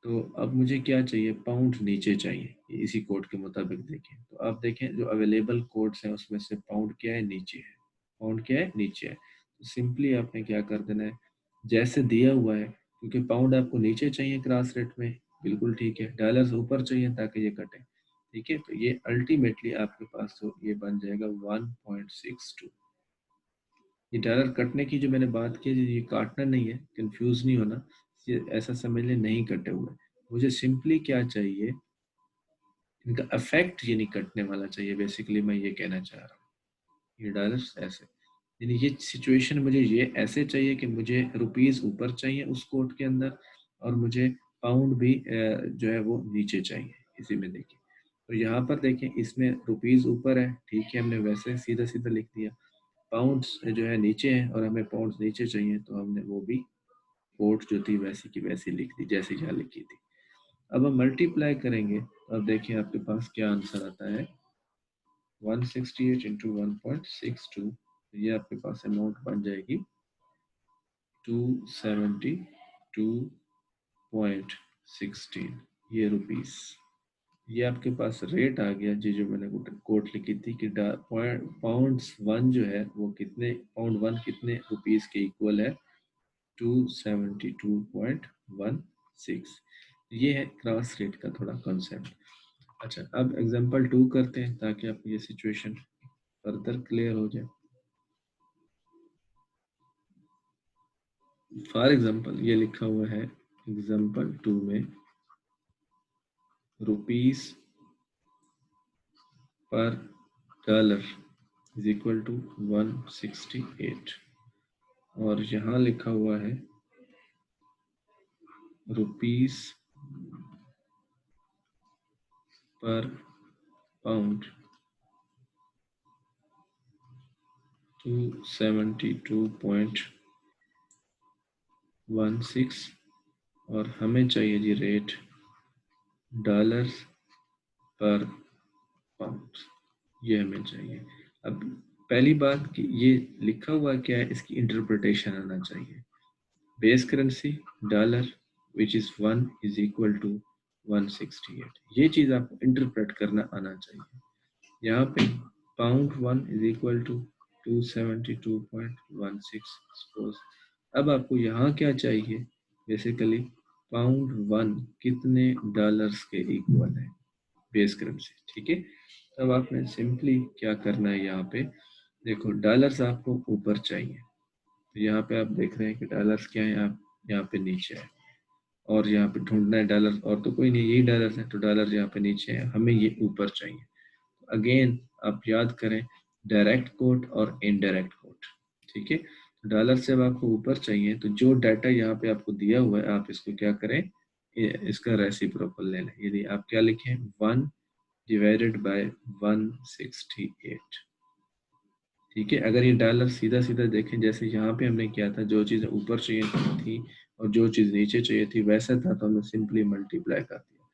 तो अब मुझे क्या चाहिए, पाउंड नीचे चाहिए, इसी कोड के मुताबिक देखें। तो आप देखें जो अवेलेबल कोड्स हैं उसमें से पाउंड क्या है, नीचे है, पाउंड क्या है, नीचे है। तो सिंपली आपने क्या कर देना है, जैसे दिया हुआ है, क्योंकि पाउंड आपको नीचे चाहिए क्रॉस रेट में, बिल्कुल ठीक है, डॉलर्स ऊपर चाहिए ताकि ये कटे, ठीक है। तो ये अल्टीमेटली आपके पास तो ये बन जाएगा 1.62। ये डॉलर कटने की जो मैंने बात की, ये काटना नहीं है, कंफ्यूज नहीं होना, ये ऐसा समझ लें नहीं कटे हुए। मुझे सिंपली क्या चाहिए, इनका इफेक्ट ये नहीं कटने वाला चाहिए, बेसिकली मैं ये कहना चाह रहा हूँ। ये डॉलर्स ऐसे, यानी ये सिचुएशन मुझे ये ऐसे चाहिए कि मुझे रुपीस ऊपर चाहिए उस कोट के अंदर, और मुझे पाउंड भी जो है वो नीचे चाहिए। इसी में देखिए, तो यहाँ पर देखें इसमें रुपीस ऊपर है, ठीक है, हमने वैसे सीधा सीधा लिख दिया। पाउंड्स जो है नीचे है और हमें पाउंड्स नीचे चाहिए, तो हमने वो भी कोट जो थी वैसी की वैसी लिख दी जैसे यहाँ लिखी थी। अब हम मल्टीप्लाई करेंगे, अब देखिए आपके पास क्या आंसर आता है, 168 इंटू 1.62, ये आपके पास अमाउंट बन जाएगी 272.16, ये रुपीस। ये आपके पास रेट आ गया जी, जो मैंने कोट लिखी थी कि पाउंड्स वन जो है वो कितने, पाउंड वन कितने रुपीस के इक्वल है, 272.16। ये है क्रॉस रेट का थोड़ा कॉन्सेप्ट। अच्छा, अब एग्जांपल 2 करते हैं ताकि आपको ये सिचुएशन फर्दर क्लियर हो जाए। फॉर एग्जांपल ये लिखा हुआ है एग्जांपल 2 में रुपीस पर डॉलर इज इक्वल टू 168, और यहाँ लिखा हुआ है रुपीस पर पाउंड 272.16, और हमें चाहिए जी रेट डॉलर्स पर पाउंड, ये हमें चाहिए। अब पहली बात कि ये लिखा हुआ क्या है, इसकी इंटरप्रिटेशन आना चाहिए। Base currency dollar which is 1 is equal to 168, ये चीज आपको इंटरप्रेट करना आना चाहिए। यहाँ पे pound 1 is equal to 272.16 suppose. अब आपको यहाँ क्या चाहिए, बेसिकली पाउंड 1 कितने डॉलर्स के इक्वल है, बेस करेंसी, ठीक है। अब आपने सिंपली क्या करना है, यहाँ पे देखो डॉलर्स आपको ऊपर चाहिए, तो यहाँ पे आप देख रहे हैं कि डॉलर्स क्या है, आप यहाँ पे नीचे है, और यहाँ पे ढूंढना है डॉलर, और तो कोई नहीं, यही डॉलर है, तो डॉलर यहाँ पे नीचे है, हमें ये ऊपर चाहिए। अगेन आप याद करें डायरेक्ट कोट और इनडायरेक्ट कोट, ठीक है। डॉलर से अब आपको ऊपर चाहिए, तो जो डाटा यहाँ पे आपको दिया हुआ है आप इसको क्या करें, इसका रेसिप्रोकल ले लें। यदि आप क्या लिखें, 1 डिवाइडेड बाय 168, ठीक है। अगर ये डॉलर सीधा सीधा देखें जैसे यहाँ पे हमने किया था, जो चीज़ ऊपर चाहिए थी और जो चीज़ नीचे चाहिए थी वैसा था, तो हमने सिंपली मल्टीप्लाई कर दिया।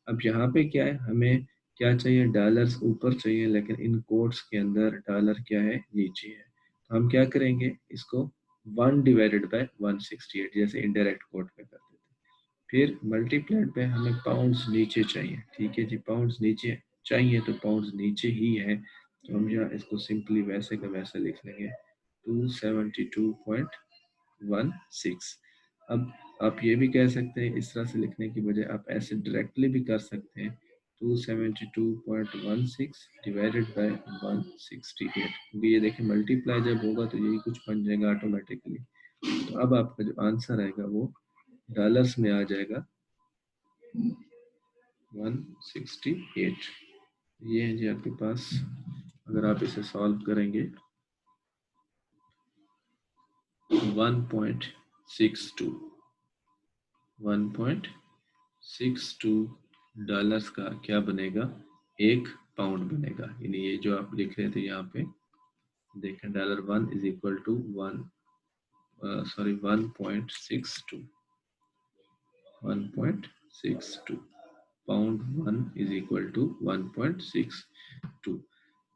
अब यहाँ पे क्या है, हमें क्या चाहिए, डॉलर्स ऊपर चाहिए, लेकिन इन कोट्स के अंदर डॉलर क्या है, नीचे है। तो हम क्या करेंगे, इसको 1 डिवाइडेड बाय 168 जैसे इनडायरेक्ट कोट में कर देते हैं। फिर मल्टीप्लाइड पे हमें पाउंड्स नीचे चाहिए, ठीक है जी, पाउंड्स नीचे चाहिए, तो पाउंड्स नीचे ही है, तो हम यहाँ इसको सिंपली वैसे का वैसे लिख लेंगे 272.16। अब आप ये भी कह सकते हैं, इस तरह से लिखने की बजाय आप ऐसे डायरेक्टली भी कर सकते हैं 272.16 डिवाइडेड बाय 168, क्योंकि ये देखें मल्टीप्लाई जब होगा तो यही कुछ बन जाएगा ऑटोमेटिकली। तो अब आपका जो आंसर आएगा वो डॉलर्स में आ जाएगा 168। ये है जी आपके पास, अगर आप इसे सॉल्व करेंगे 1.62 डॉलर्स का क्या बनेगा, 1 पाउंड बनेगा। यानी ये जो आप लिख रहे थे यहाँ पे देखें, $1 is equal to 1.62 pound 1 is equal to 1.62।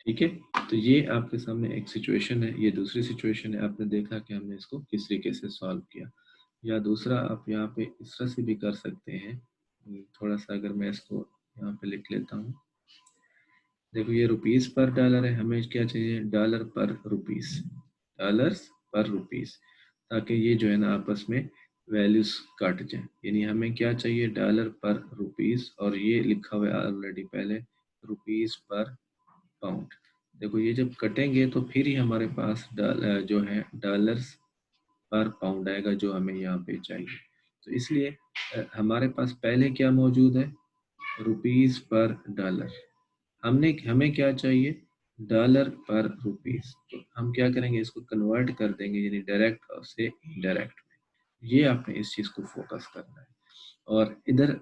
ठीक है, तो ये आपके सामने एक सिचुएशन है। ये दूसरी सिचुएशन है, आपने देखा कि हमने इसको किस तरीके से सॉल्व किया। या दूसरा आप यहाँ पे इस तरह से भी कर सकते हैं, थोड़ा सा अगर मैं इसको यहाँ पे लिख लेता हूँ। देखो ये रुपीस पर डॉलर है, हमें क्या चाहिए, डॉलर पर रुपीस, डॉलर्स पर रुपीस, ताकि ये जो है ना आपस में वैल्यूज काट जाए। यानी हमें क्या चाहिए, डॉलर पर रुपीस, और ये लिखा हुआ है ऑलरेडी पहले रुपीस पर पाउंड। देखो ये जब कटेंगे तो फिर ही हमारे पास जो है डॉलर्स पर पाउंड आएगा, जो हमें यहाँ पे चाहिए। तो इसलिए हमारे पास पहले क्या मौजूद है, रुपीस पर डॉलर। हमें क्या चाहिए, डॉलर पर रुपीस। तो हम क्या करेंगे, इसको कन्वर्ट कर देंगे, यानी डायरेक्ट से इनडायरेक्ट में। ये आपने इस चीज़ को फोकस करना है। और इधर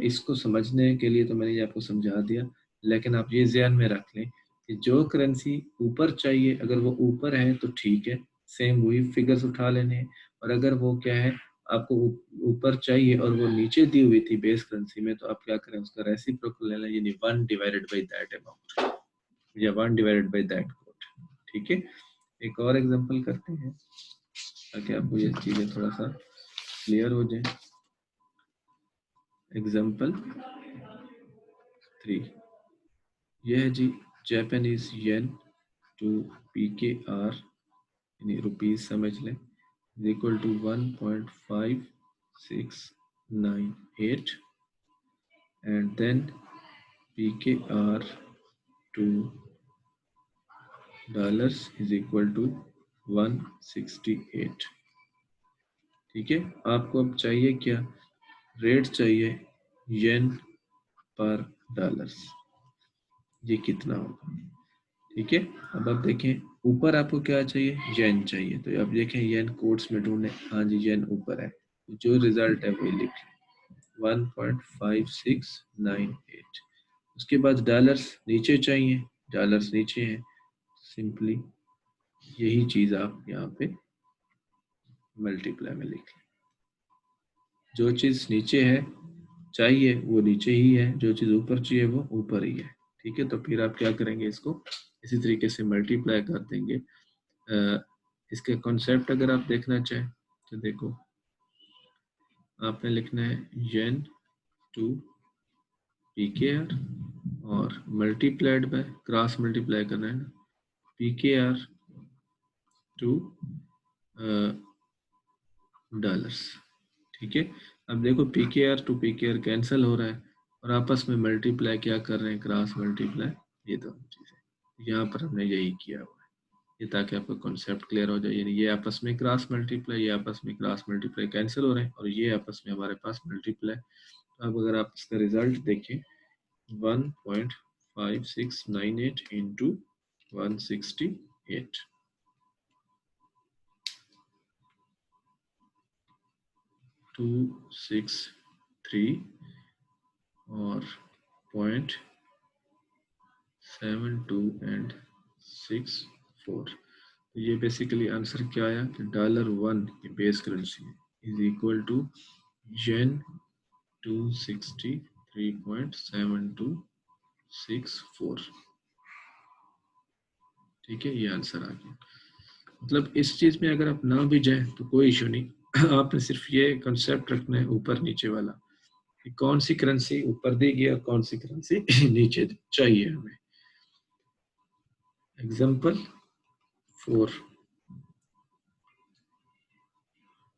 इसको समझने के लिए तो मैंने ये आपको समझा दिया, लेकिन आप ये ध्यान में रख लें कि जो करेंसी ऊपर चाहिए, अगर वो ऊपर है तो ठीक है, सेम वही फिगर्स उठा लेने हैं। और अगर वो क्या है, आपको ऊपर चाहिए और वो नीचे दी हुई थी बेस करेंसी में, तो आप क्या करें, उसका रेसिप्रोकल ले लें, यानी 1 डिवाइडेड बाई दैट अमाउंट या 1 डिवाइडेड बाई दैट कोट। ठीक है, एक और एग्जांपल करते हैं ताकि आपको ये चीज़ें थोड़ा सा क्लियर हो जाए। एग्जाम्पल 3, यह है जी जापानीज येन टू PKR यानी रुपीज समझ लें, is equal to 1.5698 and then PKR to dollars is equal to 168। ठीक है, आपको अब चाहिए क्या, रेट चाहिए येन पर डॉलर्स, ये कितना होगा। ठीक है, अब आप देखें ऊपर आपको क्या चाहिए, येन चाहिए, तो आप देखें येन कोट्स में ढूंढें, हाँ जी येन ऊपर है, जो रिजल्ट है वही लिख 1.5698। उसके बाद डॉलर्स नीचे चाहिए, डॉलर्स नीचे हैं, सिंपली यही चीज आप यहाँ पे मल्टीप्लाई में लिख लें। जो चीज नीचे है चाहिए वो नीचे ही है, जो चीज ऊपर चाहिए वो ऊपर ही है। ठीक है, तो फिर आप क्या करेंगे, इसको इसी तरीके से मल्टीप्लाई कर देंगे। इसके कॉन्सेप्ट अगर आप देखना चाहें तो देखो, आपने लिखना है येन टू PKR और मल्टीप्लाइड बाय, क्रॉस मल्टीप्लाई करना है ना, PKR टू डॉलर्स। ठीक है, अब देखो PKR टू PKR कैंसिल हो रहा है और आपस में मल्टीप्लाई क्या कर रहे हैं, क्रॉस मल्टीप्लाई, ये दोनों चीजें यहाँ पर हमने यही किया हुआ है, ये ताकि आपका कॉन्सेप्ट क्लियर हो जाए। यानी ये आपस में क्रॉस मल्टीप्लाई, ये आपस में क्रॉस मल्टीप्लाई कैंसिल हो रहे हैं और ये आपस में हमारे पास मल्टीप्लाई। तो अब अगर आप इसका रिजल्ट देखें 1.5698 इंटू 168, 263 और 0.72 एंड 64। तो ये बेसिकली आंसर क्या आया कि $1 की base currency is equal to yen 263.7264। ठीक है, ये आंसर आ गया। मतलब इस चीज में अगर आप ना भी जाए तो कोई इशू नहीं, आपने सिर्फ ये कंसेप्ट रखना है ऊपर नीचे वाला, कि कौन सी करेंसी ऊपर देगी और कौन सी करेंसी नीचे चाहिए हमें। एग्जाम्पल 4,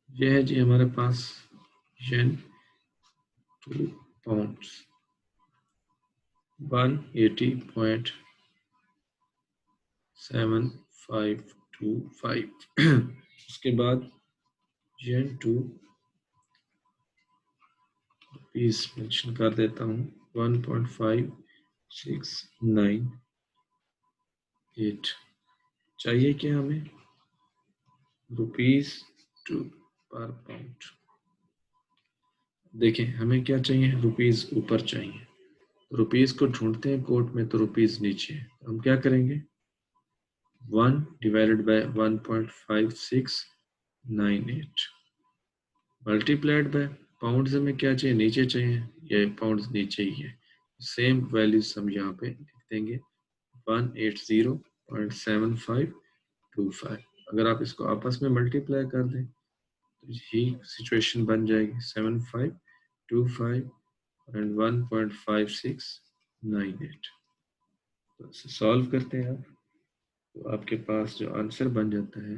यह है जी हमारे पास yen to pounds 180.7525 उसके बाद yen to रुपीस मेंशन कर देता हूँ 1.5698 चाहिए क्या हमें रुपीस टू पर पाउंड। देखें हमें क्या चाहिए रुपीस ऊपर चाहिए रुपीस को ढूंढते हैं कोट में तो रुपीस नीचे है हम क्या करेंगे 1 divided by 1.5698 multiplied by pounds में क्या चाहिए नीचे चाहिए ये पाउंड्स नीचे ही है सेम वैल्यूज हम यहाँ पे लिख देंगे 180.7525 अगर आप इसको आपस में मल्टीप्लाई कर दें तो यही सिचुएशन बन जाएगी 7525 एंड 1.5698 तो इसे सॉल्व करते हैं आप तो आपके पास जो आंसर बन जाता है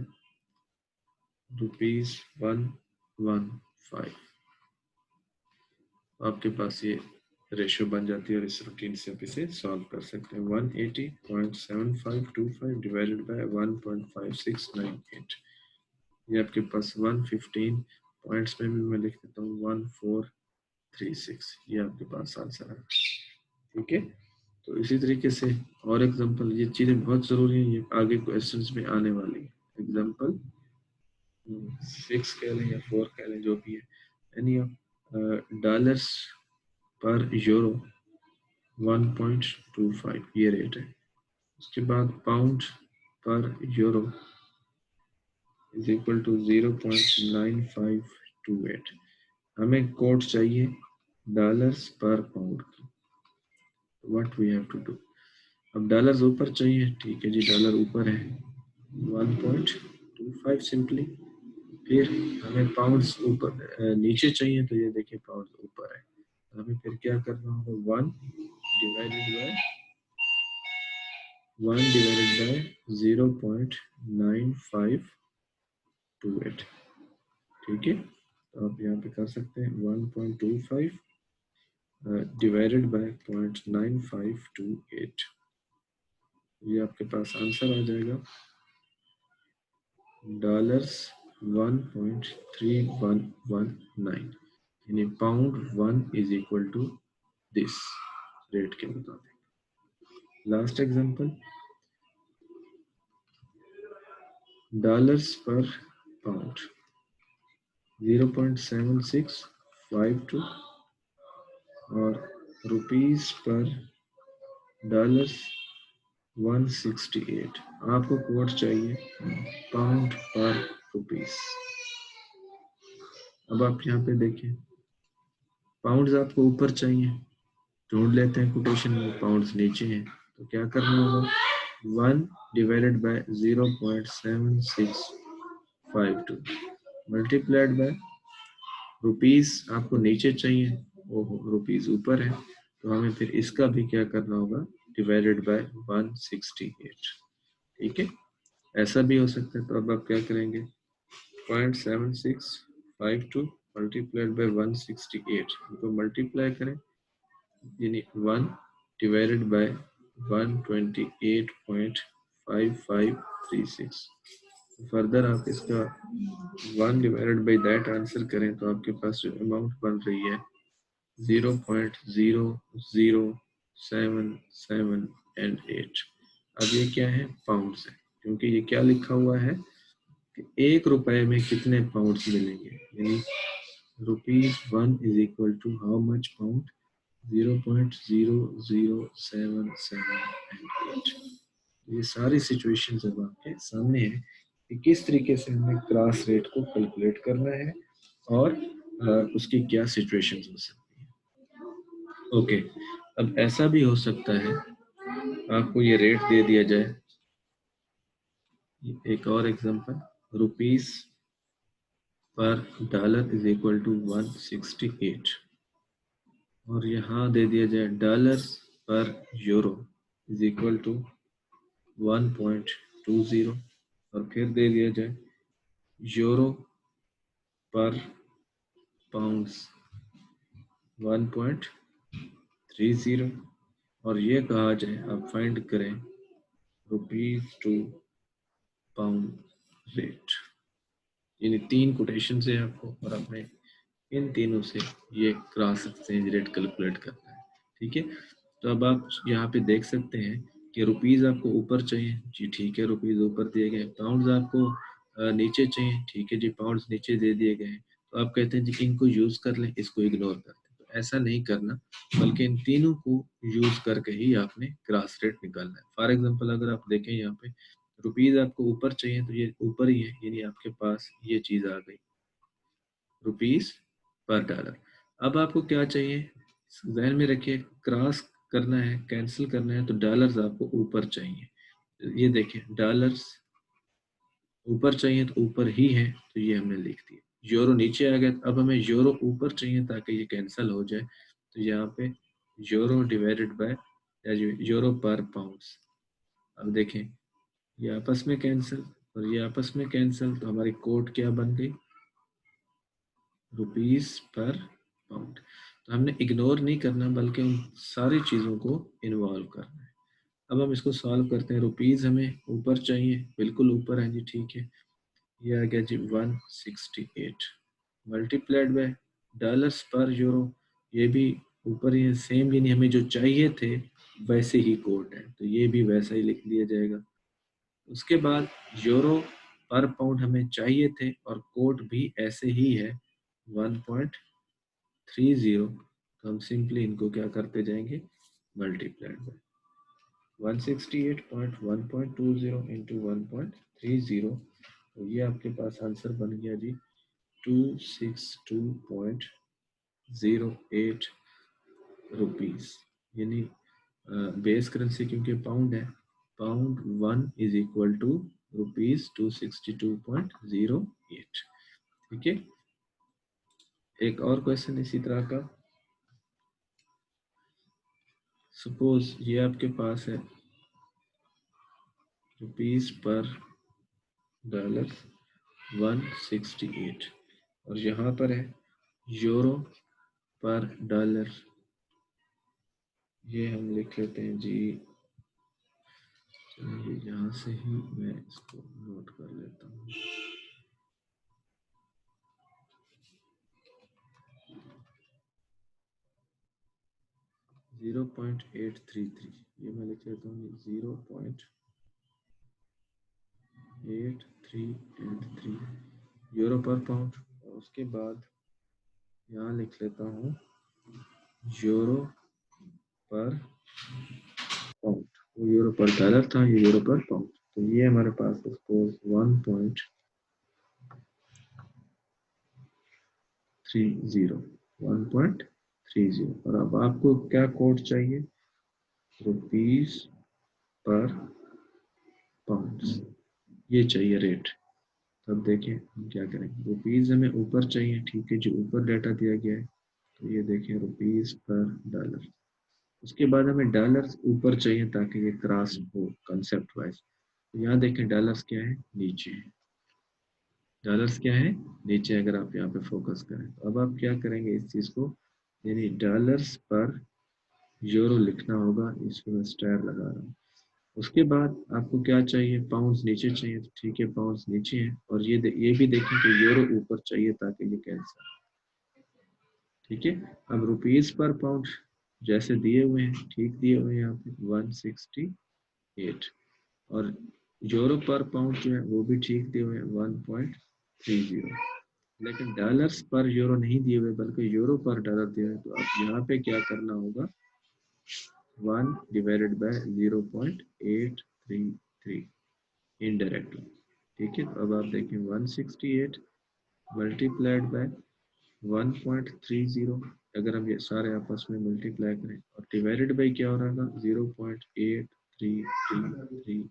₹115 आपके पास ये रेशियो बन जाती है और इस रूटीन से आप इसे सॉल्व कर सकते हैं 180.7525 डिवाइडेड बाय 1.5698 ये आपके पास 115 पॉइंट्स में भी मैं लिख देता हूँ 1436 ये आपके पास आंसर है ठीक है तो इसी तरीके से और एग्जांपल ये चीज़ें बहुत ज़रूरी हैं ये आगे क्वेश्चंस में आने वाली है एग्जांपल 6 कह लें या 4 कह लें जो भी है यानी डॉलर्स पर यूरो 1.25 ये रेट है उसके बाद पाउंड पर यूरो इज इक्वल टू 0.9528 हमें कोड चाहिए डॉलर्स पर पाउंड की what we have to do अब डॉलर्स ऊपर चाहिए ठीक है जी डॉलर ऊपर है 1.25 सिंपली फिर हमें पाउंड्स ऊपर नीचे चाहिए तो ये देखिए पाउंड्स ऊपर है हमें फिर क्या करना होगा 1 डिवाइडेड बाय 0.9528 ठीक है तो आप यहाँ पे कर सकते हैं 1.25 डिवाइडेड बाय 0.9528 ये आपके पास आंसर आ जाएगा $1.3119 यानी pound 1 is equal to this rate के मुताबिक लास्ट एग्जांपल डॉलर्स पर पाउंड 0.7652 और रुपीस पर डॉलर्स 168 आपको कोड चाहिए पाउंड पर रुपीस अब आप यहाँ पे देखें पाउंड्स आपको ऊपर चाहिए ढूंढ लेते हैं कोटेशन में पाउंड्स नीचे हैं तो क्या करना होगा 1 divided by 0.7652 multiplied by rupees आपको नीचे चाहिए वो रुपीस ऊपर है तो हमें फिर इसका भी क्या करना होगा डिवाइडेड बाय 168 ठीक है ऐसा भी हो सकता है तो अब आप क्या करेंगे 0.7652 मल्टीप्लाइड बाय 168 इनको मल्टीप्लाई करें यानी 1 डिवाइडेड बाय 128.5536 फर्दर आप इसका 1 डिवाइडेड बाय दैट आंसर करें तो आपके पास जो अमाउंट बन रही है 0.00778 अब ये क्या है पाउंड्स है क्योंकि ये क्या लिखा हुआ है कि 1 रुपए में कितने पाउंड्स मिलेंगे यानी ₹1 is equal to how much pound 0.00778 ये सारी सिचुएशन अब आपके सामने है कि किस तरीके से हमें क्रॉस रेट को कैलकुलेट करना है और उसकी क्या सिचुएशंस हो सकती है ओके अब ऐसा भी हो सकता है आपको ये रेट दे दिया जाए एक और एग्जांपल रुपीस पर डॉलर इज इक्वल टू 168 और यहाँ दे दिया जाए डॉलर्स पर यूरो इज इक्वल टू 1.20 और फिर दे दिया जाए यूरो पर पाउंड्स 1.30 और ये कहा जाए आप फाइंड करें रुपीज टू पाउंड रेट। यानी 3 कोटेशन से आपको और आपने इन तीनों से ये क्रॉस एक्सचेंज रेट कैलकुलेट करना है। ठीक है, तो अब आप यहाँ पे देख सकते हैं कि रुपीज आपको ऊपर चाहिए जी, ठीक है, रुपीज ऊपर दिए गए, पाउंड्स आपको नीचे चाहिए, ठीक है जी, पाउंड्स नीचे दे दिए गए हैं। तो आप कहते हैं जी इनको यूज कर लें, इसको इग्नोर कर दें। तो ऐसा नहीं करना, बल्कि इन तीनों को यूज करके ही आपने क्रॉस रेट निकालना है। फॉर एग्जाम्पल अगर आप देखें यहाँ पे रुपीज आपको ऊपर चाहिए तो ये ऊपर ही है, यानी आपके पास ये चीज आ गई रुपीज पर डॉलर। अब आपको क्या चाहिए, ध्यान में रखिए, क्रॉस करना है, कैंसिल करना है, तो डॉलर्स आपको ऊपर चाहिए। ये देखिए डॉलर्स ऊपर चाहिए तो ऊपर ही है, तो ये हमने लिख दिया। यूरो नीचे आ गया, अब हमें यूरो ऊपर चाहिए ताकि ये कैंसिल हो जाए, तो यहाँ पे यूरो डिवाइडेड बाय यूरो पर पाउंड्स। अब देखें ये आपस में कैंसिल और ये आपस में कैंसिल, तो हमारी कोड क्या बन गई रुपीज पर पाउंड। तो हमने इग्नोर नहीं करना बल्कि उन सारी चीज़ों को इन्वॉल्व करना है। अब हम इसको सॉल्व करते हैं। रुपीज हमें ऊपर चाहिए, बिल्कुल ऊपर है जी, ठीक है, ये आ गया जी 168 मल्टीप्लाइड बाय डॉलर्स पर यूरो, ये भी ऊपर ही है, सेम, यानी हमें जो चाहिए थे वैसे ही कोड है, तो ये भी वैसा ही लिख दिया जाएगा। उसके बाद यूरो पर पाउंड हमें चाहिए थे और कोड भी ऐसे ही है 1.30, तो हम सिंपली इनको क्या करते जाएंगे मल्टीप्लाइड बाय 168.1.20 इंटू 1.30, तो ये आपके पास आंसर बन गया जी 262.08 रुपीज। यानी बेस करेंसी क्योंकि पाउंड है, pound 1 is equal to rupees 262.08। ठीक है, एक और क्वेश्चन इसी तरह का, सपोज ये आपके पास है रुपीज पर डॉलर 168 और यहाँ पर है यूरो पर डॉलर, ये हम लिख लेते हैं जी, चलिए यहाँ से ही मैं इसको नोट कर लेता हूँ। $0.833, ये मैं लिख लेता हूँ 0.8383 यूरो पर पाउंड। और उसके बाद यहाँ लिख लेता हूँ यूरो पर पाउंड, वो यूरो पर डॉलर था, ये यूरो पर पाउंड, तो ये हमारे पास सपोज 1.30 और अब आपको क्या कोड चाहिए रुपीज पर पाउंड्स, ये चाहिए रेट। तब देखें हम क्या करेंगे, रुपीज हमें ऊपर चाहिए, ठीक है जो ऊपर डाटा दिया गया है, तो ये देखें रुपीज पर डॉलर। उसके बाद हमें डॉलर्स ऊपर चाहिए ताकि ये क्रॉस हो कंसेप्ट वाइज, तो यहाँ देखें डॉलर्स क्या है नीचे है, डॉलर्स क्या है नीचे, अगर आप यहाँ पे फोकस करें। तो अब आप क्या करेंगे इस चीज को, यानी डॉलर्स पर यूरो लिखना होगा, इसको मैं स्टार लगा रहा हूँ। उसके बाद आपको क्या चाहिए, पाउंड्स नीचे चाहिए, तो ठीक है पाउंड्स नीचे हैं, और ये भी देखें कि यूरो ऊपर चाहिए ताकि ये कैंसिल, ठीक है। अब रुपीज पर पाउंड जैसे दिए हुए हैं, ठीक दिए हुए हैं यहाँ पे 168, और यूरो पर पाउंड जो है वो भी ठीक दिए हुए हैं 1.30, लेकिन डॉलर्स पर यूरो नहीं दिए हुए बल्कि यूरो पर डॉलर दिए हुए। तो अब यहाँ पे क्या करना होगा 1 डिवाइडेड बाय 0.833 इनडायरेक्टली, ठीक है। तो अब आप देखें 168 मल्टीप्लाइड बाय 1.30, अगर हम ये सारे आपस में मल्टीप्लाई करें, और डिवाइडेड बाय क्या हो रहा है 0.8333,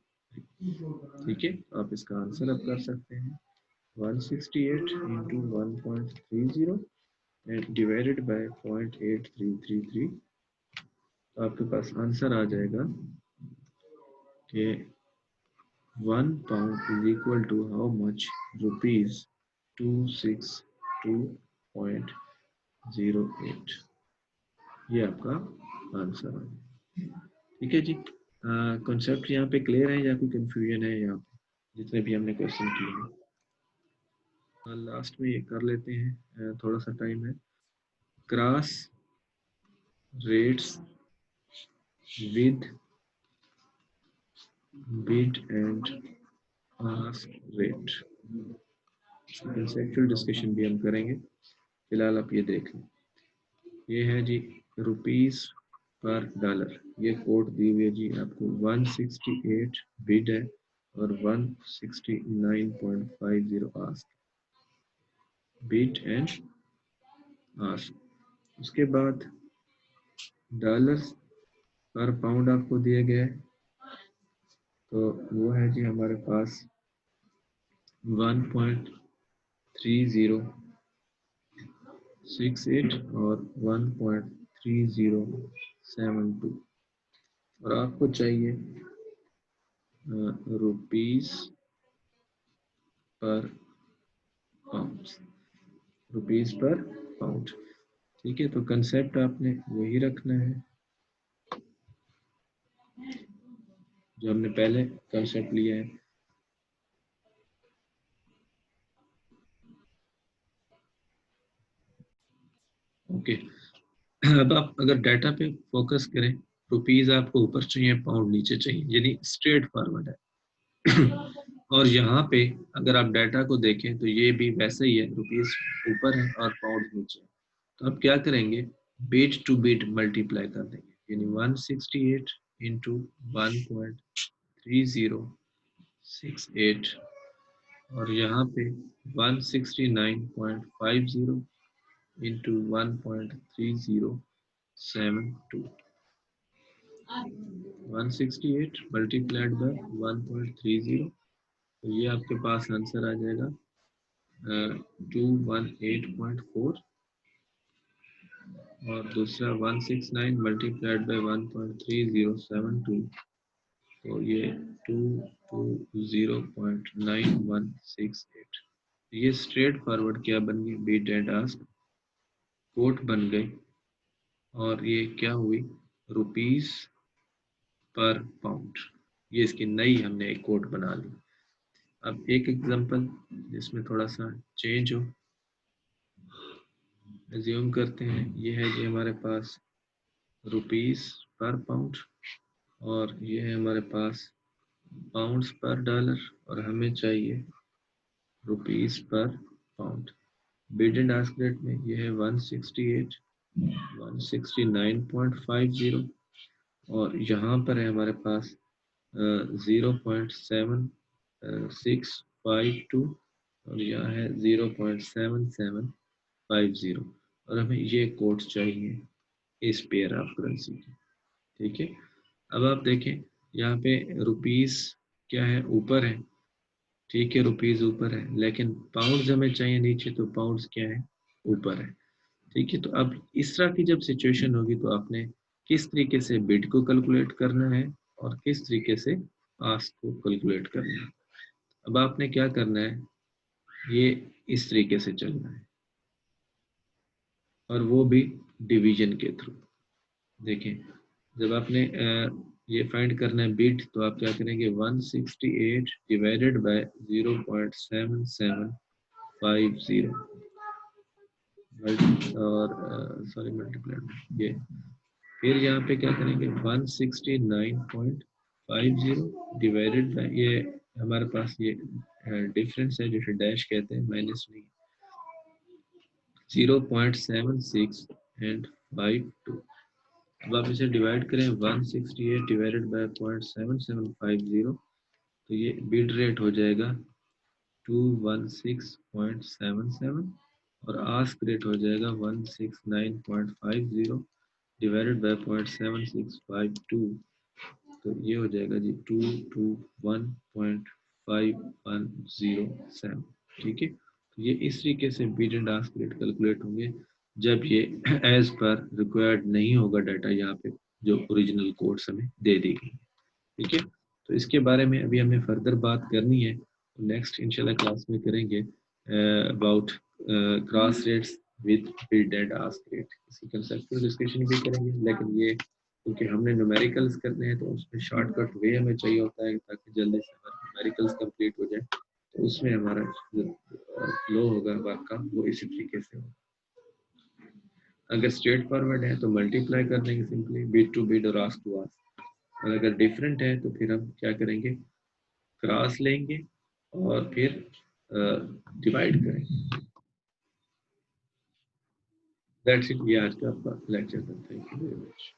ठीक है। आप इसका आंसर अब कर सकते हैं 168 इंटू 1.30 एंड डिवाइडेड बाय 0.8333, आपके पास आंसर आ जाएगा कि 1 pound is equal to how much, rupees 262.08 08। ये आपका आंसर है। ठीक है जी। कॉन्सेप्ट यहाँ पे क्लियर है या कोई कंफ्यूजन है यहाँ पे जितने भी हमने क्वेश्चन किए हैं? लास्ट में ये कर लेते हैं, थोड़ा सा टाइम है। Cross rates with bid and ask rate, conceptual discussion भी हम करेंगे। फिलहाल आप ये देख लें। ये है जी रुपीस पर डॉलर। ये कोड दी हुई है जी आपको 168 बिड है और 169.50 आस्क, बिड एंड आस्क। उसके बाद डॉलर पर पाउंड आपको दिए गए हैं, तो वो है जी हमारे पास 1.3068 और 1.3072। और आपको चाहिए रुपीस पर पाउंड, रुपीस पर पाउंड। ठीक है, तो कंसेप्ट आपने वही रखना है जो हमने पहले कंसेप्ट लिया है। ओके, अब आप अगर डाटा पे फोकस करें, रुपीस आपको ऊपर चाहिए, पाउंड नीचे चाहिए, यानी स्ट्रेट फॉरवर्ड है। और यहाँ पे अगर आप डाटा को देखें तो ये भी वैसे ही है, रुपीस ऊपर है और पाउंड नीचे है। तो आप क्या करेंगे, बिट टू बिट मल्टीप्लाई कर देंगे, यानी 168 इंटू 1.3068 और यहाँ पे 169.50 इंटू 1.3072, 168 मल्टीप्लाइड बाय 1.30, तो ये आपके पास आंसर आ जाएगा 218.4 और दूसरा 169 मल्टीप्लाइड बाय 1.3072, तो ये 220.9168। ये स्ट्रेट फॉरवर्ड क्या बन गई, बिड एंड आस्क कोट बन गई। और ये क्या हुई, रुपीस पर पाउंड, ये इसकी नई हमने एक कोट बना ली। अब एक एग्जांपल जिसमें थोड़ा सा चेंज हो, एज्यूम करते हैं ये है जी हमारे पास रुपीस पर पाउंड और ये है हमारे पास पाउंड्स पर डॉलर और हमें चाहिए रुपीस पर pound. Bid and ask rate में ये है 168, 169.50 और यहाँ पर है हमारे पास 0.7652 और यहाँ है 0.7750 और हमें ये कोड चाहिए इस पेयर ऑफ करेंसी की। ठीक है, अब आप देखें यहाँ पे रुपीस क्या है, ऊपर है। ठीक है, रुपीस ऊपर है, लेकिन पाउंड्स हमें चाहिए नीचे, तो पाउंड्स क्या है, ऊपर है। ठीक है, तो अब इस तरह की जब सिचुएशन होगी तो आपने किस तरीके से बिड को कैलकुलेट करना है और किस तरीके से आस्क को कैलकुलेट करना है। अब आपने क्या करना है, ये इस तरीके से चलना है और वो भी डिवीजन के थ्रू। देखें, जब आपने ये फाइंड करना है बिड, तो आप क्या करेंगे, 168 डिवाइडेड बाय 0.7750 और सॉरी मल्टीप्लाइड ये, फिर यहाँ पे क्या करेंगे 169.50 डिवाइडेड बाय, ये हमारे पास ये डिफरेंस है जिसे डैश कहते हैं, माइनस नहीं, 0.76 एंड 52। अब आप इसे डिवाइड करें 168 डिवाइडेड बाय 0.7750, तो ये बिड रेट हो जाएगा 216.77 और आस्क रेट हो जाएगा 169.50 डिवाइडेड बाय 0.7652, तो ये हो जाएगा जी 221.5107। ठीक है, तो ये इस तरीके से bid and ask rate calculate होंगे जब ये एज पर रिक्वायर्ड नहीं होगा डाटा यहाँ पे जो ओरिजिनल कोड्स हमें दे दी गई। ठीक है, तो इसके बारे में अभी हमें फर्दर बात करनी है, नेक्स्ट इंशाल्लाह क्लास में करेंगे about cross rates with bid and ask rate. इसी कंसेप्चुअल डिस्कशन भी करेंगे, लेकिन ये क्योंकि हमने न्यूमेरिकल्स करने हैं तो उसमें शॉर्टकट वे हमें चाहिए होता है ताकि जल्दी से हमारे न्यूमेरिकल्स कंप्लीट हो जाए। तो उसमें हमारा फ्लो होगा वर्क का वो इसी तरीके से होगा। अगर स्ट्रेट फॉरवर्ड है तो मल्टीप्लाई कर देंगे सिंपली बिड टू बिड और आस्क टू आस्क। और अगर डिफरेंट है तो फिर हम क्या करेंगे, क्रॉस लेंगे और फिर डिवाइड करेंगे। दैट्स इट, ये आज का आपका लेक्चर था। Thank you very much.